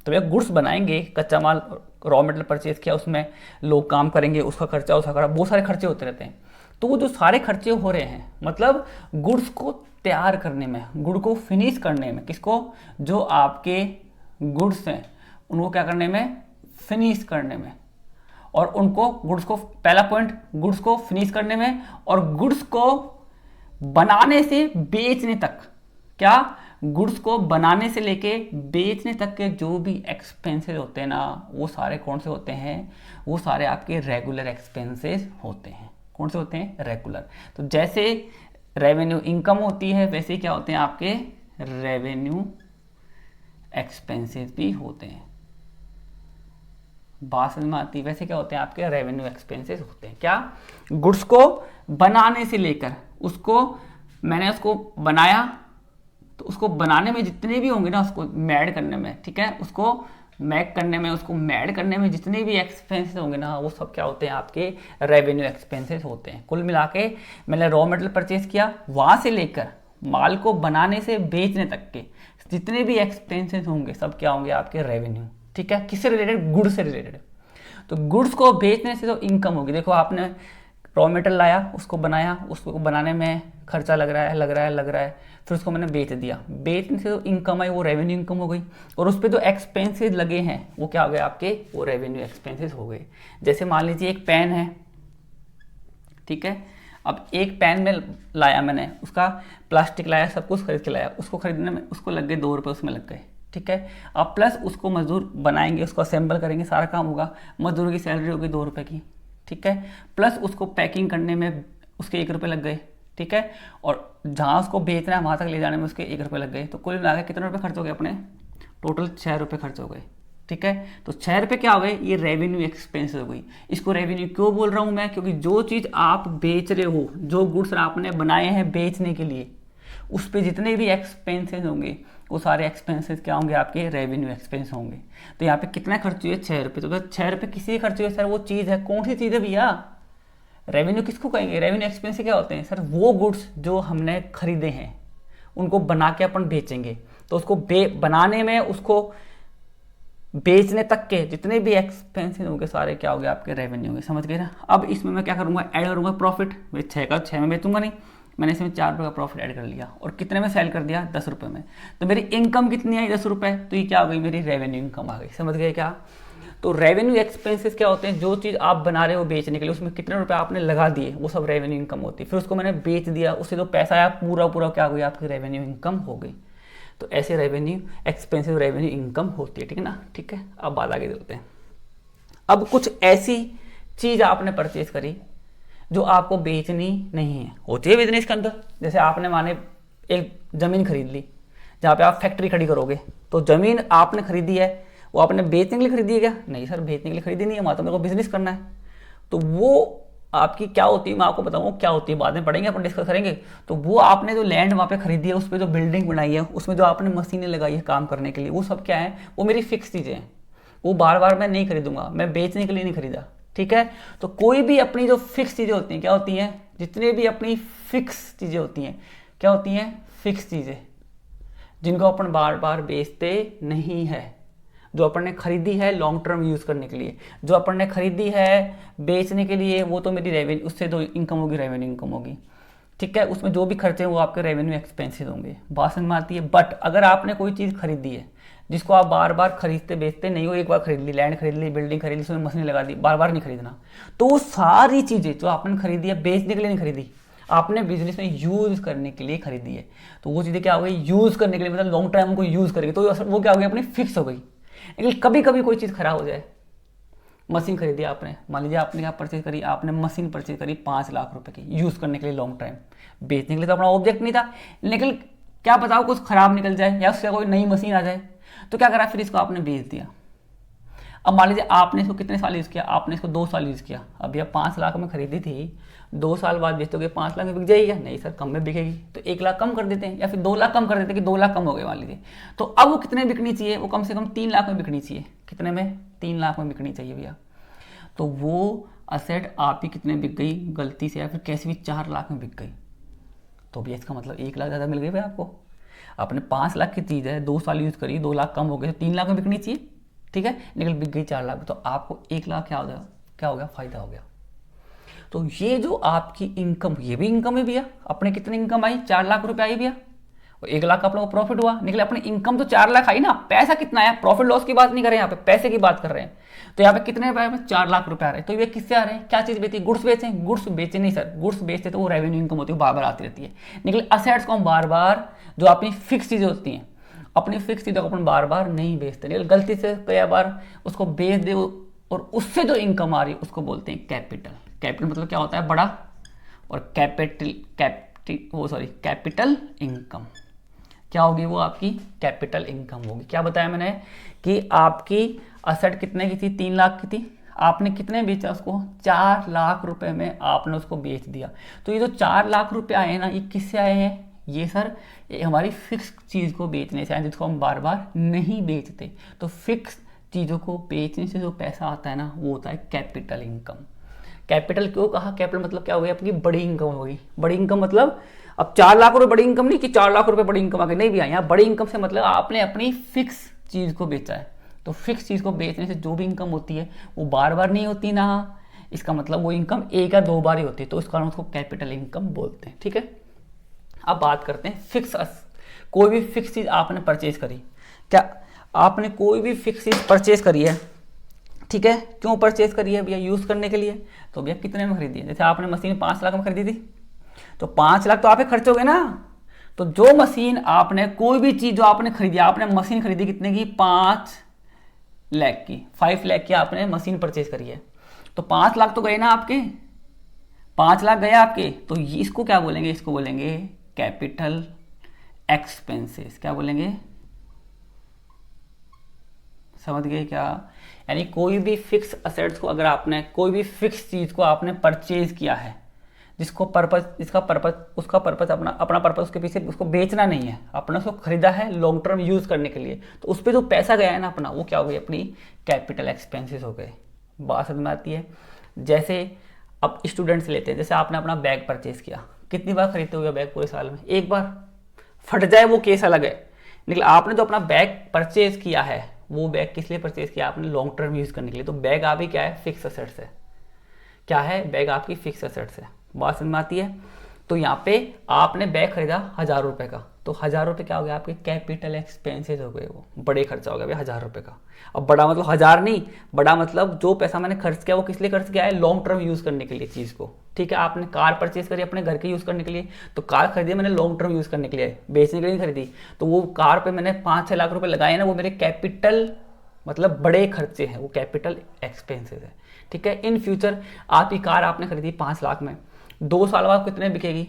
तो भैया गुड्स बनाएंगे, कच्चा माल रॉ मटेरियल परचेज किया, उसमें लोग काम करेंगे, उसका खर्चा, उसका खर्चा, बहुत सारे खर्चे होते रहते हैं। तो वो जो सारे खर्चे हो रहे हैं, मतलब गुड्स को तैयार करने में, गुड को फिनिश करने में, किसको, जो आपके गुड्स हैं उनको क्या करने में, फिनिश करने में, और उनको गुड्स को, पहला पॉइंट गुड्स को फिनिश करने में, और गुड्स को बनाने से बेचने तक, क्या, गुड्स को बनाने से लेके बेचने तक के जो भी एक्सपेंसेस होते हैं ना, वो सारे कौन से होते हैं, वो सारे आपके रेगुलर एक्सपेंसेस होते हैं। कौन से होते हैं, रेगुलर। तो जैसे रेवेन्यू इनकम होती है, वैसे क्या होते हैं आपके रेवेन्यू एक्सपेंसेस भी होते हैं। बात समझ में आती है, वैसे क्या होते हैं आपके रेवेन्यू एक्सपेंसेस होते हैं। क्या, गुड्स को बनाने से लेकर, उसको मैंने उसको बनाया, तो उसको बनाने में जितने भी होंगे ना, उसको मैड करने में, ठीक है, उसको मैक करने में, उसको मैड करने में जितने भी एक्सपेंसेस होंगे ना, वो सब क्या होते हैं आपके रेवेन्यू एक्सपेंसेस होते हैं। कुल मिला के मैंने रॉ मटेरियल परचेज किया, वहां से लेकर माल को बनाने से बेचने तक के जितने भी एक्सपेंसेस होंगे, सब क्या होंगे आपके रेवेन्यू, ठीक है। किससे रिलेटेड, गुड्स से रिलेटेड। तो गुड्स को बेचने से तो इनकम होगी, देखो आपने रॉ मटेरियल लाया, उसको बनाया, उसको बनाने में खर्चा लग रहा है, फिर उसको मैंने बेच दिया, बेचने से जो इनकम आई वो रेवेन्यू इनकम हो गई, और उस पर जो एक्सपेंसेस लगे हैं वो क्या हो गए आपके, वो रेवेन्यू एक्सपेंसेस हो गए। जैसे मान लीजिए एक पेन है, ठीक है, अब एक पेन में लाया मैंने, उसका प्लास्टिक लाया, सब कुछ खरीद के लाया, उसको खरीदने में उसको लग गए 2 रुपये, उसमें लग गए, ठीक है। अब प्लस उसको मजदूर बनाएंगे, उसको असेंबल करेंगे, सारा काम होगा, मजदूर की सैलरी होगी 2 रुपये की, ठीक है, प्लस उसको पैकिंग करने में उसके 1 रुपये लग गए, ठीक है, और जहाँ उसको बेचना है वहाँ तक ले जाने में उसके 1 रुपये लग गए। तो कुल मिला के कितने रुपये खर्च हो गए अपने, टोटल 6 रुपये खर्च हो गए, ठीक है। तो 6 रुपये क्या हो गए, ये रेवेन्यू एक्सपेंस हो गई। इसको रेवेन्यू क्यों बोल रहा हूँ मैं, क्योंकि जो चीज़ आप बेच रहे हो, जो गुड्स आपने बनाए हैं बेचने के लिए, उस पर जितने भी एक्सपेंसेस होंगे वो सारे एक्सपेंसेस क्या होंगे आपके, रेवेन्यू एक्सपेंस होंगे। तो यहाँ पे कितना खर्च हुए, 6 रुपये। तो 6 रुपये किसी खर्च हुए सर, वो चीज़ है, कौन सी चीज़ है भैया, रेवेन्यू किसको कहेंगे, रेवेन्यू एक्सपेंस क्या होते हैं सर, वो गुड्स जो हमने खरीदे हैं उनको बना के अपन बेचेंगे, तो उसको बनाने में, उसको बेचने तक के जितने भी एक्सपेंसेस होंगे सारे क्या हो गए आपके, रेवेन्यू होंगे। समझ गए ना। अब इसमें मैं क्या करूँगा, ऐड करूँगा प्रॉफिट। भाई 6 का 6 में बेचूंगा नहीं, मैंने इसमें 4 रुपये का प्रॉफिट ऐड कर लिया, और कितने में सेल कर दिया, 10 रुपये में। तो मेरी इनकम कितनी आई, 10 रुपये, तो ये क्या हो गई, मेरी रेवेन्यू इनकम आ गई। समझ गए क्या। तो रेवेन्यू एक्सपेंसेस क्या होते हैं, जो चीज़ आप बना रहे हो बेचने के लिए, उसमें कितने रुपए आपने लगा दिए, वो सब रेवेन्यू इनकम होती है। फिर उसको मैंने बेच दिया, उससे जो पैसा आया पूरा पूरा क्या हो गया, आपकी रेवेन्यू इनकम हो गई। तो ऐसे रेवेन्यू एक्सपेंसिव रेवेन्यू इनकम होती है, ठीक है ना। ठीक है, अब बात आगे चलते हैं। अब कुछ ऐसी चीज़ आपने परचेज करी जो आपको बेचनी नहीं है, होती है बिजनेस के अंदर। जैसे आपने माने एक ज़मीन खरीद ली जहाँ पे आप फैक्ट्री खड़ी करोगे, तो ज़मीन आपने खरीदी है, वो आपने बेचने के लिए खरीदी है क्या? नहीं सर, बेचने के लिए खरीदी नहीं है, वहाँ तो मेरे को बिजनेस करना है। तो वो आपकी क्या होती है, मैं आपको बताऊँ क्या होती है, बाद में पढ़ेंगे, अपन डिस्कस करेंगे। तो वो आपने जो लैंड वहाँ पे खरीदी है, उस पर जो बिल्डिंग बनाई है, उसमें जो आपने मशीनें लगाई है काम करने के लिए, वो सब क्या है, वो मेरी फिक्स चीज़ें हैं, वो बार बार मैं नहीं खरीदूंगा, मैं बेचने के लिए नहीं खरीदा। ठीक है, तो कोई भी अपनी जो फिक्स चीज़ें होती हैं, क्या होती हैं, जितने भी अपनी फिक्स चीज़ें होती हैं, क्या होती हैं, फिक्स चीज़ें, जिनको अपन बार बार बेचते नहीं है, जो अपन ने खरीदी है लॉन्ग टर्म यूज़ करने के लिए, जो अपन ने खरीदी है बेचने के लिए, वो तो मेरी रेवेन्यू, उससे तो इनकम होगी, रेवेन्यू इनकम होगी। ठीक है, उसमें जो भी खर्चे हैं वो आपके रेवेन्यू एक्सपेंसेस होंगे। बात समझ में आती है। बट अगर आपने कोई चीज़ खरीदी है जिसको आप बार बार खरीदते बेचते नहीं हो, एक बार खरीद ली, लैंड खरीद ली, बिल्डिंग खरीद ली, उसमें मशीन लगा दी, बार बार नहीं खरीदना, तो वो सारी चीज़ें जो आपने खरीदी है बेचने के लिए नहीं खरीदी, आपने बिजनेस में यूज़ करने के लिए खरीदी है, तो वो चीज़ें क्या हो गई, यूज़ करने के लिए, मतलब लॉन्ग टर्म को यूज़ करेंगे, तो वो क्या हो गई, अपनी फिक्स हो गई। लेकिन कभी कभी कोई चीज़ खराब हो जाए, मशीन खरीदी आपने, मान लीजिए आपने क्या परचेज करी, आपने मशीन परचेज करी 5 लाख रुपए की यूज़ करने के लिए लॉन्ग टाइम, बेचने के लिए तो अपना ऑब्जेक्ट नहीं था, लेकिन क्या बताओ कुछ खराब निकल जाए या उससे कोई नई मशीन आ जाए, तो क्या करा, फिर इसको आपने बेच दिया। अब मान लीजिए आपने इसको कितने साल यूज़ किया, आपने इसको 2 साल यूज़ किया, अब यह 5 लाख में खरीदी थी, 2 साल बाद बेचोगे 5 लाख में बिक जाएगी क्या, नहीं सर कम में बिकेगी, तो 1 लाख कम कर देते हैं या फिर 2 लाख कम कर देते हैं कि 2 लाख कम हो गए मान लीजिए, तो अब वो कितने बिकनी चाहिए, वो कम से कम 3 लाख में बिकनी चाहिए, कितने में, 3 लाख में बिकनी चाहिए भैया। तो वो असेट आप ही कितने बिक गई गलती से या फिर कैसे भी 4 लाख में बिक गई, तो भैया इसका मतलब 1 लाख ज़्यादा मिल गई भाई आपको। आपने 5 लाख की चीज़ है, 2 साल यूज़ करी, 2 लाख कम हो गए, तो 3 लाख में बिकनी चाहिए, ठीक है, लेकिन बिक गई 4 लाख में, तो आपको 1 लाख क्या हो गया, फायदा हो गया। तो ये जो आपकी इनकम, ये भी इनकम है भैया, अपने कितनी इनकम आई, 4 लाख रुपए आई भैया, और 1 लाख अपने को प्रॉफिट हुआ, निकले अपनी इनकम तो 4 लाख आई ना, पैसा कितना आया, प्रॉफिट लॉस की बात नहीं कर रहे हैं यहाँ पे, पैसे की बात कर रहे हैं। तो यहाँ पे कितने रुपए 4 लाख रुपए आ रहे हैं, तो ये किससे आ रहे हैं, क्या चीज़ बेची, गुड्स बेचे, गुड्स बेचे नहीं सर, गुड्स बेचते तो वो रेवेन्यू इनकम होती है, बार बार आती रहती है, निकले असेट्स को हम बार बार, जो अपनी फिक्स चीज़ें होती हैं, अपनी फिक्स चीज़ों को अपन बार बार नहीं बेचते, लेकिन गलती से कई बार उसको बेच दे और उससे जो इनकम आ रही है उसको बोलते हैं कैपिटल। कैपिटल मतलब क्या होता है, बड़ा, और कैपिटल इनकम क्या होगी, वो आपकी कैपिटल इनकम होगी। क्या बताया मैंने कि आपकी असेट कितने की थी, 3 लाख की थी, आपने कितने बेचा उसको, 4 लाख रुपए में आपने उसको बेच दिया। तो ये जो 4 लाख रुपए आए हैं ना, ये किससे आए हैं, ये सर ये हमारी फिक्स चीज़ को बेचने से आए, जिसको हम बार बार नहीं बेचते। तो फिक्स चीज़ों को बेचने से जो पैसा आता है ना, वो होता है कैपिटल इनकम। कैपिटल क्यों कहा, कैपिटल मतलब क्या हो गया, आपकी बड़ी इनकम होगी। बड़ी इनकम मतलब अब 4 लाख रुपए बड़ी इनकम नहीं कि 4 लाख रुपए बड़ी इनकम आ गई, नहीं भी आई, यहाँ बड़ी इनकम से मतलब आपने अपनी फिक्स चीज़ को बेचा है। तो फिक्स चीज़ को बेचने से जो भी इनकम होती है वो बार बार नहीं होती ना, इसका मतलब वो इनकम 1 या 2 बार ही होती है, तो इस कारण उसको कैपिटल इनकम बोलते हैं, ठीक है। अब बात करते हैं फिक्स, कोई भी फिक्स चीज़ आपने परचेज करी, क्या आपने कोई भी फिक्स चीज़ परचेज करी है, ठीक है, क्यों परचेज करी है भैया, यूज़ करने के लिए, तो भैया कितने में खरीदी है, जैसे आपने मशीन 5 लाख में खरीदी थी, तो 5 लाख तो आप ही खर्च हो गए ना। तो जो मशीन आपने, कोई भी चीज़ जो आपने खरीदी, आपने मशीन खरीदी कितने की, 5 लाख की, 5 लाख की आपने मशीन परचेज करी है, तो 5 लाख तो गए ना आपके, 5 लाख गए आपके, तो इसको क्या बोलेंगे, इसको बोलेंगे कैपिटल एक्सपेंसेस। क्या बोलेंगे, समझ गए क्या, यानी कोई भी फिक्स असेट्स को, अगर आपने कोई भी फिक्स चीज़ को आपने परचेज किया है, जिसको पर्पस, जिसका पर्पस, उसका पर्पस अपना पर्पस उसके पीछे उसको बेचना नहीं है, अपना उसको खरीदा है लॉन्ग टर्म यूज़ करने के लिए, तो उस पर जो पैसा गया है ना अपना, वो क्या हो गई, अपनी कैपिटल एक्सपेंसेस हो गए। बात समझ में आती है। जैसे अब स्टूडेंट्स लेते हैं, जैसे आपने अपना बैग परचेज किया, कितनी बार खरीदते हुए बैग पूरे साल में, 1 बार, फट जाए वो केस अलग है, लेकिन आपने जो अपना बैग परचेज किया है, वो बैग किस लिए परचेज किया, आपने लॉन्ग टर्म यूज़ करने के लिए, तो बैग आप ही क्या है, फिक्स असेट्स है। क्या है, बैग आपकी फिक्स असेट्स है। बात समझ में आती है। तो यहाँ पे आपने बैग खरीदा 1000 रुपये का, तो 1000 रुपये क्या हो गया, आपके कैपिटल एक्सपेंसेस हो गए, वो बड़े खर्चा हो गया भाई 1000 रुपये का। अब बड़ा मतलब 1000 नहीं, बड़ा मतलब जो पैसा मैंने खर्च किया वो किस लिए खर्च किया है, लॉन्ग टर्म यूज़ करने के लिए चीज़ को, ठीक है। आपने कार परचेज करी अपने घर के यूज़ करने के लिए, तो कार खरीदी मैंने लॉन्ग टर्म यूज़ करने के लिए, बेचने के लिए नहीं खरीदी, तो वो कार पर मैंने 5-6 लाख रुपये लगाए ना, वो मेरे कैपिटल मतलब बड़े खर्चे हैं, वो कैपिटल एक्सपेंसेस है, ठीक है। इन फ्यूचर आपकी कार आपने खरीदी 5 लाख में, 2 साल बाद कितने बिकेगी,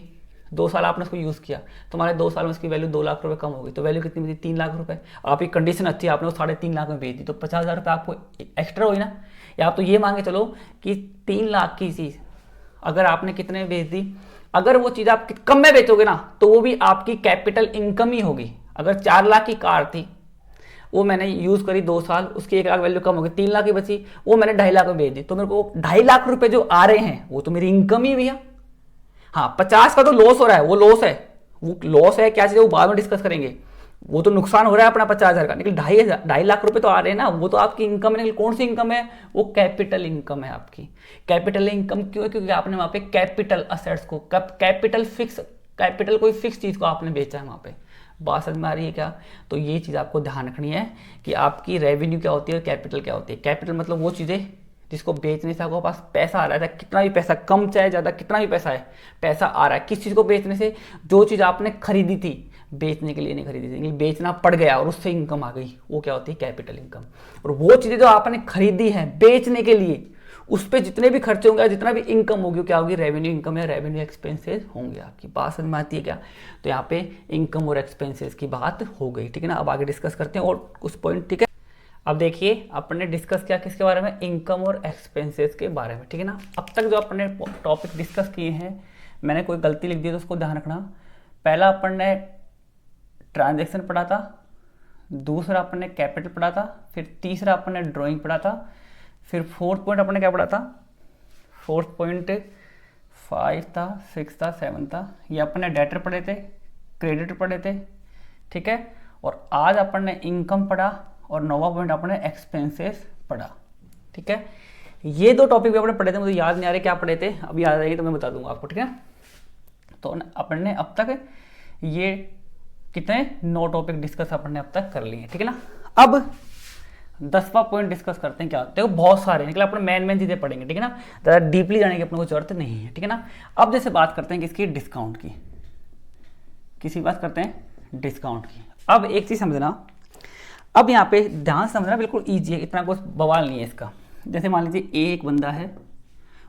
2 साल आपने उसको यूज़ किया, तुम्हारे 2 साल में उसकी वैल्यू 2 लाख रुपए कम हो गई, तो वैल्यू कितनी बची, 3 लाख रुपए। आपकी कंडीशन अच्छी है, आपने वो 3.5 लाख में बेच दी, तो 50,000 रुपये आपको एक्स्ट्रा हुई ना। या आप तो ये मांगे चलो कि 3 लाख की चीज़ अगर आपने कितने में बेच दी, अगर वो चीज़ आप कम में बेचोगे ना, तो वो भी आपकी कैपिटल इनकम ही होगी। अगर 4 लाख की कार थी, वो मैंने यूज़ करी 2 साल, उसकी 1 लाख वैल्यू कम हो गई, 3 लाख की बची, वो मैंने 2.5 लाख में बेच दी, तो मेरे को 2.5 लाख रुपए जो आ रहे हैं वो तो मेरी इनकम ही भैया। हाँ, 50 का तो लॉस हो रहा है, वो लॉस है, वो लॉस है, क्या चीज़ है वो बाद में डिस्कस करेंगे, वो तो नुकसान हो रहा है अपना 50,000 का, लेकिन 2.5 लाख रुपए तो आ रहे हैं ना, वो तो आपकी इनकम है। कौन सी इनकम है, वो कैपिटल इनकम है आपकी। कैपिटल इनकम क्यों है, क्योंकि आपने वहाँ पे कैपिटल असेट्स को, कैपिटल कोई फिक्स चीज़ को आपने बेचा है वहाँ पे। बात समझ में आ रही है क्या। तो ये चीज़ आपको ध्यान रखनी है कि आपकी रेवेन्यू क्या होती है और कैपिटल क्या होती है। कैपिटल मतलब वो चीज़ें जिसको बेचने से आपके पास पैसा आ रहा है, कितना भी पैसा, कम चाहे ज़्यादा, कितना भी पैसा है, पैसा आ रहा है किस चीज़ को बेचने से, जो चीज़ आपने खरीदी थी बेचने के लिए नहीं खरीदी थी, बेचना पड़ गया और उससे इनकम आ गई, वो क्या होती है? Capital income. और वो चीज़ें जो आपने खरीदी है बेचने के लिए, उस पर जितने भी खर्चे होंगे, जितना भी इनकम होगी, क्या होगी? रेवेन्यू इनकम या रेवेन्यू एक्सपेंसेस होंगे। आपकी बात समझ में आती है क्या? तो यहाँ पे इनकम और एक्सपेंसेस की बात हो गई, ठीक है ना। अब आगे डिस्कस करते हैं और कुछ पॉइंट, ठीक है। अब देखिए अपने डिस्कस किया किसके बारे में? इनकम और एक्सपेंसेस के बारे में, ठीक है ना। अब तक जो अपने टॉपिक डिस्कस किए हैं, मैंने कोई गलती लिख दी तो उसको ध्यान रखना। पहला अपन ने ट्रांजैक्शन पढ़ा था, दूसरा अपन ने कैपिटल पढ़ा था, फिर तीसरा अपन ने ड्राइंग पढ़ा था, फिर फोर्थ पॉइंट अपन ने क्या पढ़ा था? फोर्थ पॉइंट 5 था, 6 था, 7 था। ये अपन ने डेटर पढ़े थे, क्रेडिट पढ़े थे, ठीक है। और आज अपन ने इनकम पढ़ा और 9वां पॉइंट अपन ने एक्सपेंसेस पढ़ा, ठीक है। ये 2 टॉपिक भी अपने पढ़े थे, मुझे याद नहीं आ रहे क्या पढ़े थे, अभी याद आएगी तो मैं बता दूंगा आपको, ठीक है। तो अपन ने अब तक ये कितने 9 टॉपिक डिस्कस अपन ने अब तक कर लिए, ठीक है ना। अब 10वां पॉइंट डिस्कस करते हैं। क्या होते हैं? बहुत सारे निकले, अपने मेन चीजें पढ़ेंगे, ठीक है ना। ज़्यादा डीपली जाने की अपने को जरूरत नहीं है, ठीक है ना। अब जैसे बात करते हैं किसकी? डिस्काउंट की। किसी बात करते हैं डिस्काउंट की। अब एक चीज समझना, अब यहाँ पे ध्यान समझना, बिल्कुल ईजी है, इतना कुछ बवाल नहीं है इसका। जैसे मान लीजिए एक बंदा है,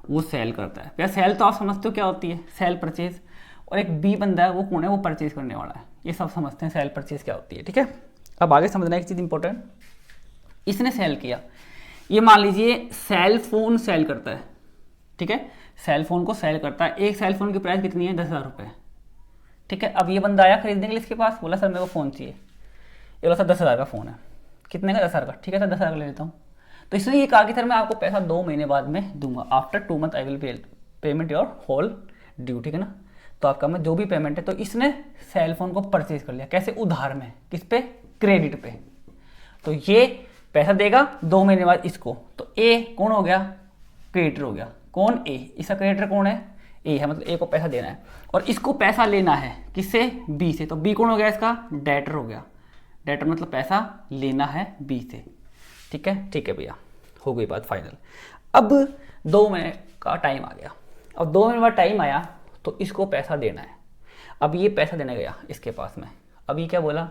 वो सेल करता है, या सेल तो आप समझते हो क्या होती है? Cell purchase. और एक बी बंदा है, वो कौन है? वो परचेज करने वाला है। ये सब समझते हैं सेल परचेज क्या होती है, ठीक है। अब आगे समझना एक चीज इंपॉर्टेंट, इसने सेल किया, ये मान लीजिए सेल फोन सेल करता है, ठीक है। सेल फोन को सेल करता है, एक सेल फोन की प्राइस कितनी है? 10,000 रुपये, ठीक है। अब ये बंदा आया खरीदने के लिए इसके पास, बोला सर मेरे को फ़ोन चाहिए। ये बोला सर 10,000 का फ़ोन है। कितने का? 10,000 का। ठीक है सर 10,000 का ले लेता हूँ। तो इसने ये कहा कि सर मैं आपको पैसा 2 महीने बाद में दूंगा, after 2 month I will payment your whole due, ठीक है ना। तो आपका मैं जो भी पेमेंट है, तो इसने सेल फोन को परचेज कर लिया। कैसे? उधार में। किस पे? क्रेडिट पे। तो ये पैसा देगा 2 महीने बाद इसको। तो ए कौन हो गया? क्रेडिटर हो गया। कौन? ए। इसका क्रेडिटर कौन है? ए है, मतलब ए को पैसा देना है और इसको पैसा लेना है किससे? बी से। तो बी कौन हो गया? इसका डेटर हो गया। डेटर मतलब पैसा लेना है बी से, ठीक है। ठीक है भैया, हो गई बात फाइनल। अब 2 महीने का टाइम आ गया। अब 2 महीने बाद टाइम आया तो इसको पैसा देना है। अब ये पैसा देने गया इसके पास में। अब ये क्या बोला?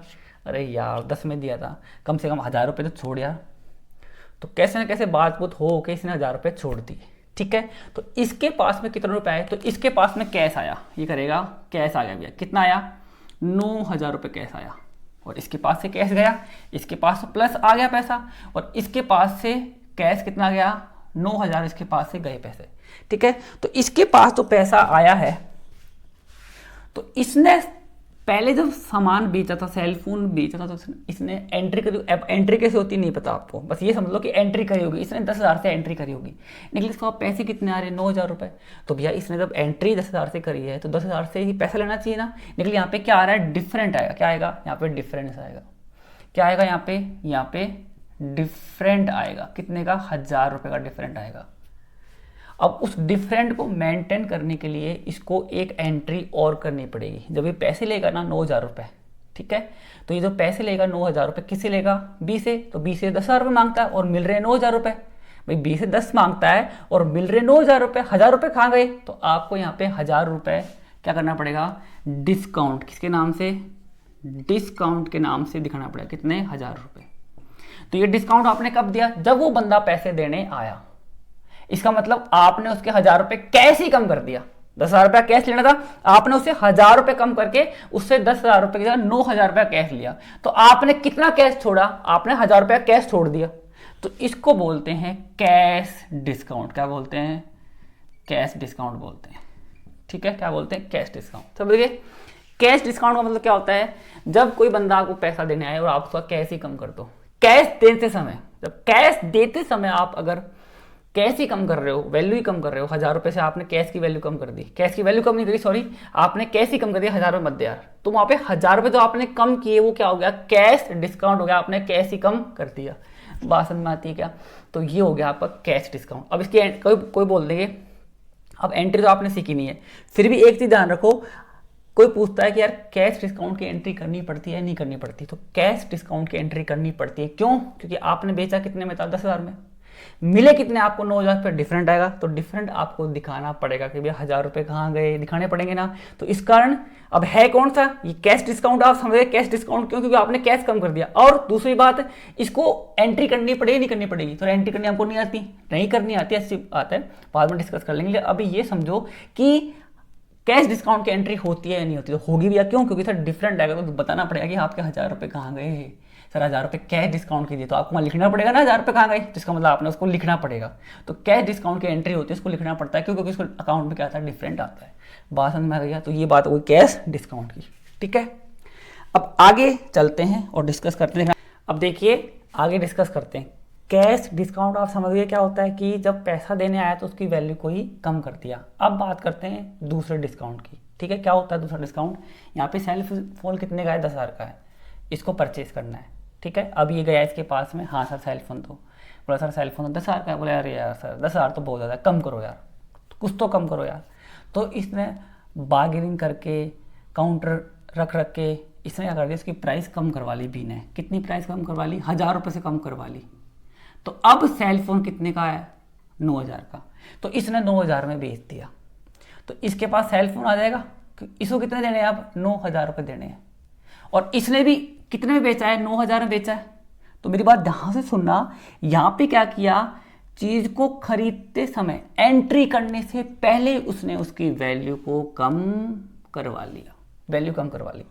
अरे यार 10 में दिया था, कम से कम 1,000 रुपये तो छोड़ यार। तो कैसे ना कैसे बात हो के इसने 1,000 रुपये छोड़ दिए, ठीक है। तो इसके पास में कितने रुपए आए? तो इसके पास में कैश आया, ये करेगा कैश आ गया भैया। कितना आया? 9,000 रुपये कैश आया। और इसके पास से कैश गया, इसके पास से प्लस आ गया पैसा, और इसके पास से कैश कितना गया? 9,000 इसके पास से गए पैसे, ठीक है। तो इसके पास तो पैसा आया है, तो इसने पहले जब सामान बेचा था, सेल फोन बेचा था, तो इसने एंट्री करी। अब एंट्री कैसे होती नहीं पता आपको, बस ये समझ लो कि एंट्री करी होगी। इसने 10,000 से एंट्री करी होगी, निकले इसको आप पैसे कितने आ रहे हैं? 9,000 रुपये। तो भैया इसने जब एंट्री 10,000 से करी है तो 10,000 से ही पैसा लेना चाहिए ना। निकले यहाँ पे क्या आ रहा है? डिफरेंट आएगा। क्या आएगा? यहाँ पे डिफरेंस आएगा। क्या आएगा यहाँ पे डिफरेंट आएगा। कितने का? 1,000 रुपये का डिफरेंट आएगा। अब उस डिफरेंट को मेंटेन करने के लिए इसको एक एंट्री और करनी पड़ेगी। जब ये पैसे लेगा ना 9,000 रुपये, ठीक है, तो ये जो पैसे लेगा 9,000 रुपये किससे लेगा? बी से। तो बी से 10,000 रुपये मांगता है और मिल रहे 9,000 रुपये। भाई बी से 10 मांगता है और मिल रहे 9,000 रुपये, 1,000 रुपये कहाँ गए? तो आपको यहाँ पे 1,000 रुपये क्या करना पड़ेगा? डिस्काउंट। किसके नाम से? डिस्काउंट के नाम से दिखाना पड़ेगा। कितने? 1,000 रुपये। तो ये डिस्काउंट आपने कब दिया? जब वो बंदा पैसे देने आया। इसका मतलब आपने उसके 1,000 रुपये कैश ही कम कर दिया। 10,000 रुपया कैश लेना था, आपने उससे 1,000 रुपये कम करके उससे 10,000 रुपये की जगह 9,000 रुपया कैश लिया। तो आपने कितना कैश छोड़ा? आपने 1,000 रुपया कैश छोड़ दिया। तो इसको बोलते हैं कैश डिस्काउंट। क्या बोलते हैं? कैश डिस्काउंट बोलते हैं, ठीक है। क्या बोलते हैं? Cash discount. सब देखिए कैश डिस्काउंट का मतलब क्या होता है? जब कोई बंदा आपको पैसा देने आए और आप उसका कैश ही कम कर दो। कैश देते समय, जब कैश देते समय आप अगर कैश ही कम कर रहे हो, वैल्यू ही कम कर रहे हो, 1,000 रुपये से आपने कैश की वैल्यू कम कर दी। कैश की वैल्यू कम नहीं करी, सॉरी, आपने कैश ही कम कर दिया। 1,000 रुपये मत दे यार। तो वहाँ पे 1,000 रुपये जो आपने कम किए वो क्या हो गया? कैश डिस्काउंट हो गया। आपने कैश ही कम कर दिया। बात समझ में आती है क्या? तो ये हो गया आपका कैश डिस्काउंट। अब इसकी कोई बोल देंगे अब एंट्री तो आपने सीखी नहीं है, फिर भी एक चीज ध्यान रखो, कोई पूछता है कि यार कैश डिस्काउंट की एंट्री करनी पड़ती है नहीं करनी पड़ती? तो कैश डिस्काउंट की एंट्री करनी पड़ती है। क्यों? क्योंकि आपने बेचा कितने में था? 10,000 में। मिले कितने आपको 9,000 पे डिफरेंट आएगा, तो डिफरेंट आपको दिखाना पड़ेगा कि भैया 1,000 रुपये कहाँ गए, दिखाने पड़ेंगे ना। तो इस कारण अब है कौन सा, ये कैश डिस्काउंट। आप समझे कैश डिस्काउंट क्यों, क्योंकि आपने कैश कम कर दिया। और दूसरी बात, इसको एंट्री करनी पड़ेगी नहीं करनी पड़ेगी, तो एंट्री करनी हमको नहीं आती, नहीं करनी आती, ऐसी बात है, बाद में डिस्कस कर लेंगे। अभी ये समझो कि कैश डिस्काउंट की एंट्री होती है या नहीं होती, तो होगी भी या क्यों, क्योंकि सर डिफरेंट आएगा तो बताना पड़ेगा कि आपके 1,000 रुपये कहाँ गए। सर 1,000 रुपये कैश डिस्काउंट कीजिए, तो आपको वहाँ लिखना पड़ेगा ना 1,000 रुपये कहाँ गए, जिसका मतलब आपने उसको लिखना पड़ेगा। तो कैश डिस्काउंट की एंट्री होती है, उसको लिखना पड़ता है, क्योंकि उसको अकाउंट में क्या आता है, डिफरेंट आता है। बात समझ में आ गया। तो ये बात होगी कैश डिस्काउंट की, ठीक है। अब आगे चलते हैं और डिस्कस करते हैं। अब देखिए आगे डिस्कस करते हैं कैश डिस्काउंट। आप समझ गए क्या होता है कि जब पैसा देने आया तो उसकी वैल्यू को ही कम कर दिया। अब बात करते हैं दूसरे डिस्काउंट की, ठीक है। क्या होता है दूसरा डिस्काउंट, यहाँ पे सेल फोन कितने का है, 10,000 का है, इसको परचेज करना है, ठीक है। अब ये गया इसके पास में, हाँ सर सेल फोन, तो बोला सर सेल फोन 10,000 का है। बोला यार यार सर 10,000 तो बहुत ज़्यादा, कम करो यार, कुछ तो कम करो यार। तो इसने बार्गेनिंग करके, काउंटर रख के इसने क्या कर दिया, इसकी प्राइस कम करवा ली बी ने। कितनी प्राइस कम करवा ली, 1,000 रुपये से कम करवा ली। तो अब सेल फोन कितने का है, 9,000 का, तो इसने 9,000 में बेच दिया। तो इसके पास सेल फोन आ जाएगा, इसको कितने देने हैं, आप 9,000 रुपये देने हैं। और इसने भी कितने में बेचा है, 9,000 में बेचा है। तो मेरी बात ध्यान से सुनना, यहाँ पे क्या किया, चीज को खरीदते समय एंट्री करने से पहले उसने उसकी वैल्यू को कम करवा लिया, वैल्यू कम करवा ली।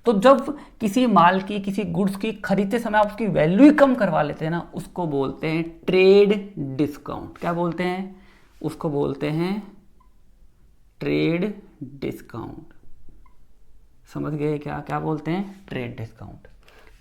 तो जब किसी माल की, किसी गुड्स की खरीदते समय आप उसकी वैल्यू ही कम करवा लेते हैं ना, उसको बोलते हैं ट्रेड डिस्काउंट। क्या बोलते हैं, उसको बोलते हैं ट्रेड डिस्काउंट। समझ गए क्या, क्या बोलते हैं, ट्रेड डिस्काउंट।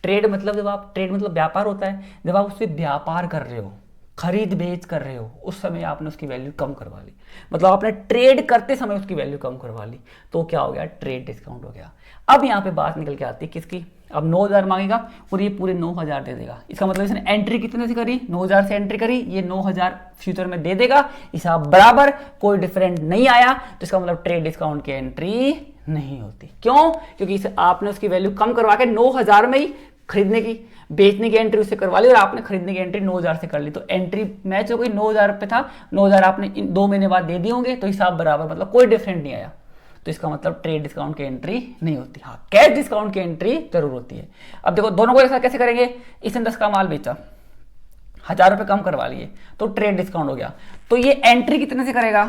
ट्रेड मतलब जब आप, ट्रेड मतलब व्यापार होता है, जब आप उससे व्यापार कर रहे हो, खरीद बेच कर रहे हो, उस समय आपने उसकी वैल्यू कम करवा ली, मतलब आपने ट्रेड करते समय उसकी वैल्यू कम करवा ली, तो क्या हो गया, ट्रेड डिस्काउंट हो गया। अब यहाँ पे बात निकल के आती है किसकी, अब 9,000 मांगेगा और ये पूरे 9,000 दे देगा। इसका मतलब इसने एंट्री कितने से करी, 9,000 से एंट्री करी, ये 9,000 फ्यूचर में दे देगा, हिसाब बराबर, कोई डिफरेंट नहीं आया, तो इसका मतलब ट्रेड डिस्काउंट की एंट्री नहीं होती। क्यों, क्योंकि इसे आपने उसकी वैल्यू कम करवा के 9,000 में ही खरीदने की, बेचने की एंट्री उससे करवा ली और आपने खरीदने की एंट्री 9,000 से कर ली, तो एंट्री मैच हो गई। 9,000 रुपये था, 9,000 आपने 2 महीने बाद दे दिए होंगे, तो हिसाब बराबर, मतलब कोई डिफरेंट नहीं आया, तो इसका मतलब ट्रेड डिस्काउंट की एंट्री नहीं होती। हाँ, कैश डिस्काउंट की एंट्री जरूर होती है। अब देखो दोनों को एक साथ कैसे करेंगे, इसने 10 का माल बेचा, 1,000 रुपये कम करवा लिए, तो ट्रेड डिस्काउंट हो गया। तो ये एंट्री कितने से करेगा,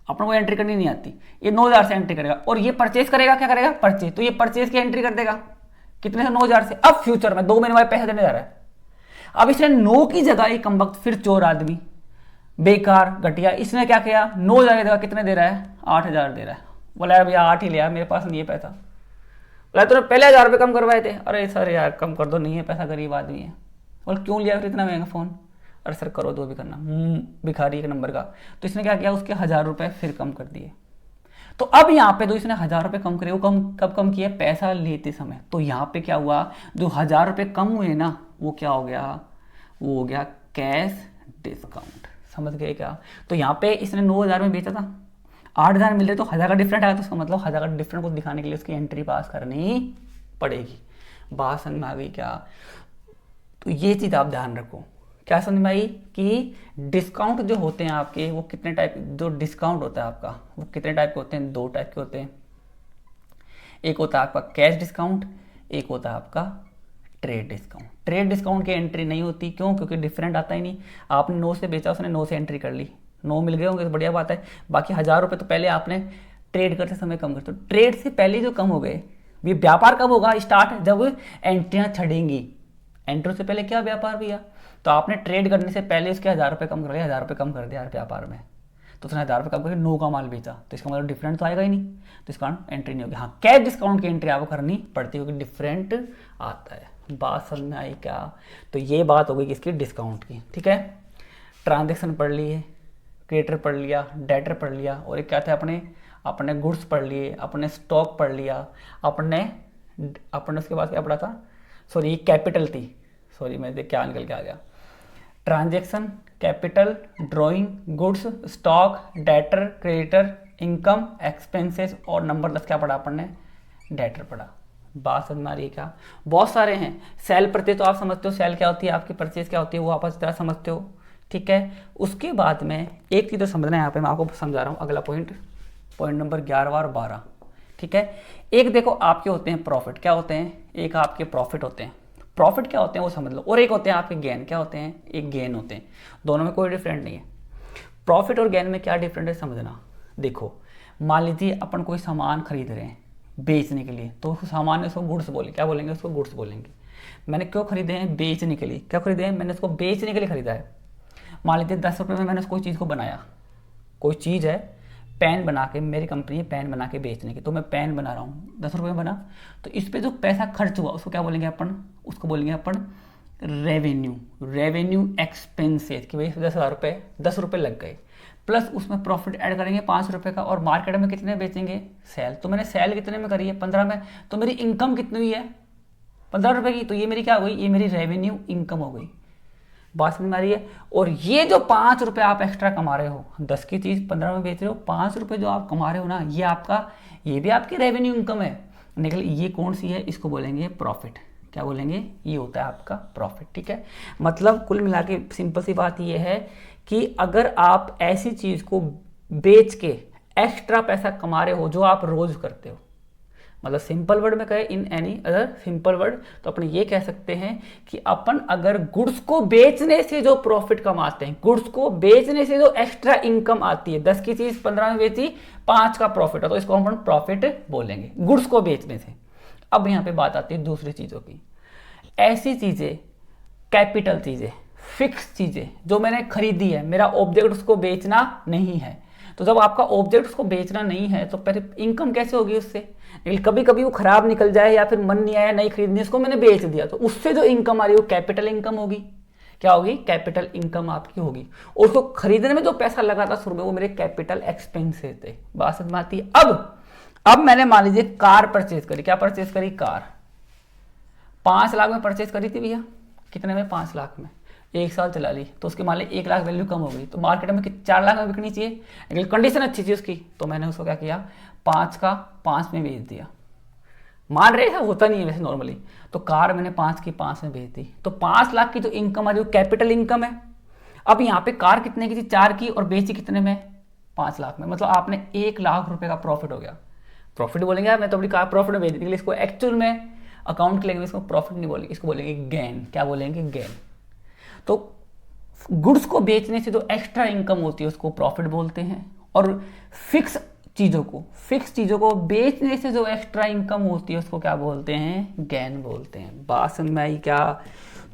अपने को एंट्री करनी नहीं आती, ये 9,000 से एंट्री करेगा, और ये परचेज करेगा, क्या करेगा, परचेज, तो ये परचेज की एंट्री कर देगा कितने से, 9,000 से। अब फ्यूचर में 2 महीने बाद पैसे देने जा रहा है, अब इसने 9 की जगह एक कमबख्त फिर चोर आदमी, बेकार घटिया, इसने क्या किया, 9,000 की जगह कितने दे रहा है, 8,000 दे रहा है। बोला यार भैया 8 ही लिया, मेरे पास नहीं है पैसा। बोला तूने पहले 1,000 रुपये कम करवाए थे, अरे सर यार कम कर दो, नहीं है पैसा, गरीब आदमी है। बोला क्यों लिया फिर इतना महंगा फ़ोन, अरे सर करो दो भी करना, भिखारी एक नंबर का। तो इसने क्या किया, उसके 1,000 रुपये फिर कम कर दिए। तो अब यहाँ पे जो इसने 1,000 रुपये कम करे, वो कब कम किया, पैसा लेते समय। तो यहाँ पे क्या हुआ, जो 1,000 रुपये कम हुए ना, वो क्या हो गया, वो हो गया कैश डिस्काउंट। समझ गए क्या। तो यहाँ पे इसने 9,000 में बेचा था, 8,000 मिल रहे, तो 1,000 का डिफरेंट आया, तो उसका मतलब 1,000 का डिफरेंट को दिखाने के लिए उसकी एंट्री पास करनी पड़ेगी। बात समझ में आ गई क्या। तो ये चीज़ आप ध्यान रखो, क्या समझ में आई कि डिस्काउंट जो होते हैं आपके, वो कितने टाइप, जो डिस्काउंट होता है आपका वो कितने टाइप के होते हैं, 2 टाइप के होते हैं। एक होता है आपका कैश डिस्काउंट, एक होता है आपका ट्रेड डिस्काउंट। ट्रेड डिस्काउंट की एंट्री नहीं होती, क्यों, क्योंकि डिफरेंट आता ही नहीं। आपने 9 से बेचा, उसने 9 से एंट्री कर ली, 9 मिल गए होंगे तो बढ़िया बात है। बाकी 1,000 रुपये तो पहले आपने ट्रेड करते समय कम कर, तो ट्रेड से पहले जो कम हो गए, ये व्यापार कब होगा, स्टार्ट जब एंट्रियाँ छड़ेंगी। एंट्री से पहले क्या व्यापार भैया, तो आपने ट्रेड करने से पहले उसके 1,000 रुपये कम कर दिया, 1,000 रुपये कम कर दिया व्यापार में, तो उसने 1,000 रुपये कम करके 9 का माल बेचा, तो इसका मतलब डिफरेंट तो आएगा ही नहीं, तो इस कारण एंट्री नहीं होगी। हाँ, कैश डिस्काउंट की एंट्री आपको करनी पड़ती है, क्योंकि डिफरेंट आता है। बात समझ में आई क्या। तो ये बात हो गई किसकी, डिस्काउंट की, ठीक है। ट्रांजेक्शन पढ़ लिए, क्रेडिटर पढ़ लिया, डेटर पढ़ लिया, और एक क्या था, अपने गुड्स पढ़ लिए, अपने स्टॉक पढ़ लिया, अपने उसके बाद क्या पढ़ा था, सॉरी कैपिटल थी, सॉरी मैं देख क्या निकल के आ गया, transaction, capital, drawing, goods, stock, debtor, creditor, income, expenses, और नंबर 10 क्या पढ़ा अपन ने, डेटर पढ़ा। बात समझ में आ रही है क्या? बहुत सारे हैं। सेल प्रत्यय तो आप समझते हो, सेल क्या होती है आपकी, परचेज क्या होती है वो आप अच्छी तरह समझते हो, ठीक है। उसके बाद में एक चीज़ तो समझना है यहाँ पे, मैं आपको समझा रहा हूँ अगला पॉइंट नंबर 11 और 12, ठीक है। एक देखो आपके होते हैं प्रॉफिट, क्या होते हैं, एक आपके प्रॉफिट होते हैं, प्रॉफिट क्या होते हैं वो समझ लो, और एक होते हैं आपके गेन, क्या होते हैं, एक गेन होते हैं। दोनों में कोई डिफरेंट नहीं है। प्रॉफिट और गेन में क्या डिफरेंट है समझना। देखो मान लीजिए अपन कोई सामान खरीद रहे हैं बेचने के लिए, तो उस सामान में उसको गुड्स बोलेंगे, क्या बोलेंगे उसको, गुड्स बोलेंगे। मैंने क्यों खरीदे हैं, बेचने के लिए। क्या खरीदे हैं, मैंने उसको बेचने के लिए खरीदा है। मान लीजिए 10 रुपये में मैंने उस कोई चीज़ को बनाया, कोई चीज़ है, पेन बना के, मेरी कंपनी है पेन बना के बेचने की, तो मैं पेन बना रहा हूँ, 10 रुपये में बना, तो इस पर जो पैसा खर्च हुआ उसको क्या बोलेंगे अपन, उसको बोलेंगे अपन रेवेन्यू, रेवेन्यू एक्सपेंसेस, कि भाई 10 रुपये लग गए, प्लस उसमें प्रॉफिट ऐड करेंगे 5 रुपये का, और मार्केट में कितने बेचेंगे, सेल। तो मैंने सेल कितने में करी है, 15 में, तो मेरी इनकम कितनी हुई है, 15 रुपये की, तो ये मेरी क्या हो गई, ये मेरी रेवेन्यू इनकम हो गई। बात समझ में आ रही है। और ये जो 5 रुपये आप एक्स्ट्रा कमा रहे हो, 10 की चीज़ 15 में बेच रहे हो, 5 रुपये जो आप कमा रहे हो ना, ये आपका, ये भी आपकी रेवेन्यू इनकम है। निकल ये कौन सी है, इसको बोलेंगे प्रॉफिट। क्या बोलेंगे, ये होता है आपका प्रॉफिट, ठीक है। मतलब कुल मिला के सिंपल सी बात ये है कि अगर आप ऐसी चीज़ को बेच के एक्स्ट्रा पैसा कमा रहे हो जो आप रोज करते हो, मतलब सिंपल वर्ड में कहे, in any other simple word, तो अपन ये कह सकते हैं कि अपन अगर गुड्स को बेचने से जो प्रॉफिट कमाते हैं, गुड्स को बेचने से जो एक्स्ट्रा इनकम आती है, 10 की चीज 15 में बेची, 5 का प्रॉफिट है, तो इसको अपन प्रॉफिट बोलेंगे, गुड्स को बेचने से। अब यहाँ पे बात आती है दूसरी चीजों की। ऐसी चीजें, कैपिटल चीजें, फिक्स चीजें जो मैंने खरीदी है, मेरा ऑब्जेक्ट उसको बेचना नहीं है, तो जब आपका ऑब्जेक्ट उसको बेचना नहीं है तो फिर इनकम कैसे होगी उससे। लेकिन कभी कभी वो खराब निकल जाए या फिर मन नहीं आया नहीं खरीदनी, उसको मैंने बेच दिया, तो उससे जो इनकम आ रही है वो कैपिटल इनकम होगी। क्या होगी, कैपिटल इनकम आपकी होगी। और उसको खरीदने में जो पैसा लगा था शुरू में, वो मेरे कैपिटल एक्सपेंसेस थे। बात समझ में आती है। अब मैंने मान लीजिए कार परचेज करी, क्या परचेज करी, कार 5 लाख में परचेज करी थी भैया, कितने में, 5 लाख में, 1 साल चला ली, तो उसके मान ली 1 लाख वैल्यू कम हो गई, तो मार्केट में 4 लाख में बिकनी चाहिए, लेकिन कंडीशन अच्छी थी उसकी, तो मैंने उसको क्या किया, 5 का 5 में बेच दिया। मान रहे हैं, होता नहीं है वैसे नॉर्मली, तो कार मैंने 5 की 5 में बेच दी, तो 5 लाख की जो इनकम आ रही है वो कैपिटल इनकम है। अब यहाँ पे कार कितने की थी, 4 की, और बेची कितने में, 5 लाख में, मतलब आपने 1 लाख रुपए का प्रॉफिट हो गया। प्रॉफिट बोलेंगे यार, मैं तो अपनी कार प्रॉफिट में बेच दी, इसको एक्चुअल में अकाउंट के लैंग्वेज में प्रॉफिट नहीं बोलेंगे, इसको बोलेंगे गेन। क्या बोलेंगे, गेन। तो गुड्स को बेचने से जो एक्स्ट्रा इनकम होती है उसको प्रॉफिट बोलते हैं, और फिक्स चीज़ों को बेचने से जो एक्स्ट्रा इनकम होती है उसको क्या बोलते हैं, गेन बोलते हैं। बात समझ में आई क्या?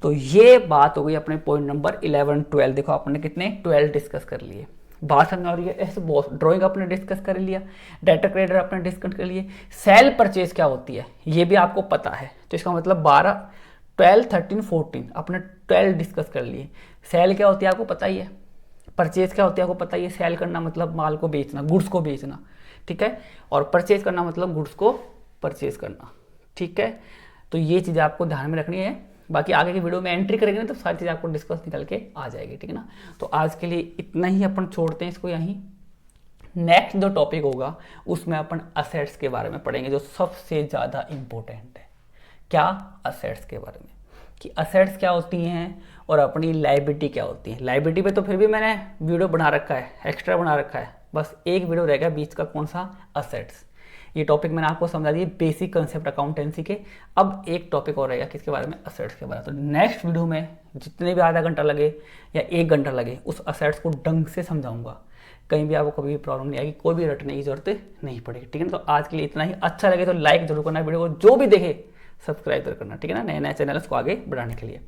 तो ये बात हो गई अपने पॉइंट नंबर 11 12। देखो आपने कितने 12 डिस्कस कर लिए। बात समझ आ रही है, ऐसे बहुत। ड्राइंग आपने डिस्कस कर लिया, डाटा क्रेडिट आपने डिस्कस कर लिए, सेल परचेज क्या होती है ये भी आपको पता है, तो इसका मतलब 12 12 13 14 आपने 12 डिस्कस कर लिए। सेल क्या होती है आपको पता ही है, परचेज क्या होती है आपको पता ही है। सेल करना मतलब माल को बेचना, गुड्स को बेचना, ठीक है, और परचेज करना मतलब गुड्स को परचेज करना, ठीक है। तो ये चीज़ें आपको ध्यान में रखनी है, बाकी आगे की वीडियो में एंट्री करेंगे ना तो सारी चीज़ आपको डिस्कस निकल के आ जाएगी, ठीक है ना। तो आज के लिए इतना ही अपन छोड़ते हैं इसको यहीं। नेक्स्ट जो टॉपिक होगा उसमें अपन असेट्स के बारे में पढ़ेंगे, जो सबसे ज़्यादा इम्पोर्टेंट है। क्या, असेट्स के बारे में, कि असेट्स क्या होती हैं और अपनी लायबिलिटी क्या होती है। लायबिलिटी पे तो फिर भी मैंने वीडियो बना रखा है, एक्स्ट्रा बना रखा है, बस एक वीडियो रह गया बीच का, कौन सा, असेट्स। ये टॉपिक मैंने आपको समझा दिए, बेसिक कंसेप्ट अकाउंटेंसी के। अब एक टॉपिक और रहेगा किसके बारे में, असेट्स के बारे में। तो नेक्स्ट वीडियो में जितने भी आधा घंटा लगे या 1 घंटा लगे उस असेट्स को ढंग से समझाऊंगा, कहीं भी आपको कभी भी प्रॉब्लम नहीं आएगी, कोई भी रटने की जरूरत नहीं पड़ेगी, ठीक है ना। तो आज के लिए इतना ही। अच्छा लगे तो लाइक जरूर करना, वीडियो को जो भी देखे सब्सक्राइब जरूर करना, ठीक है ना, नए नए चैनल्स को आगे बढ़ाने के लिए।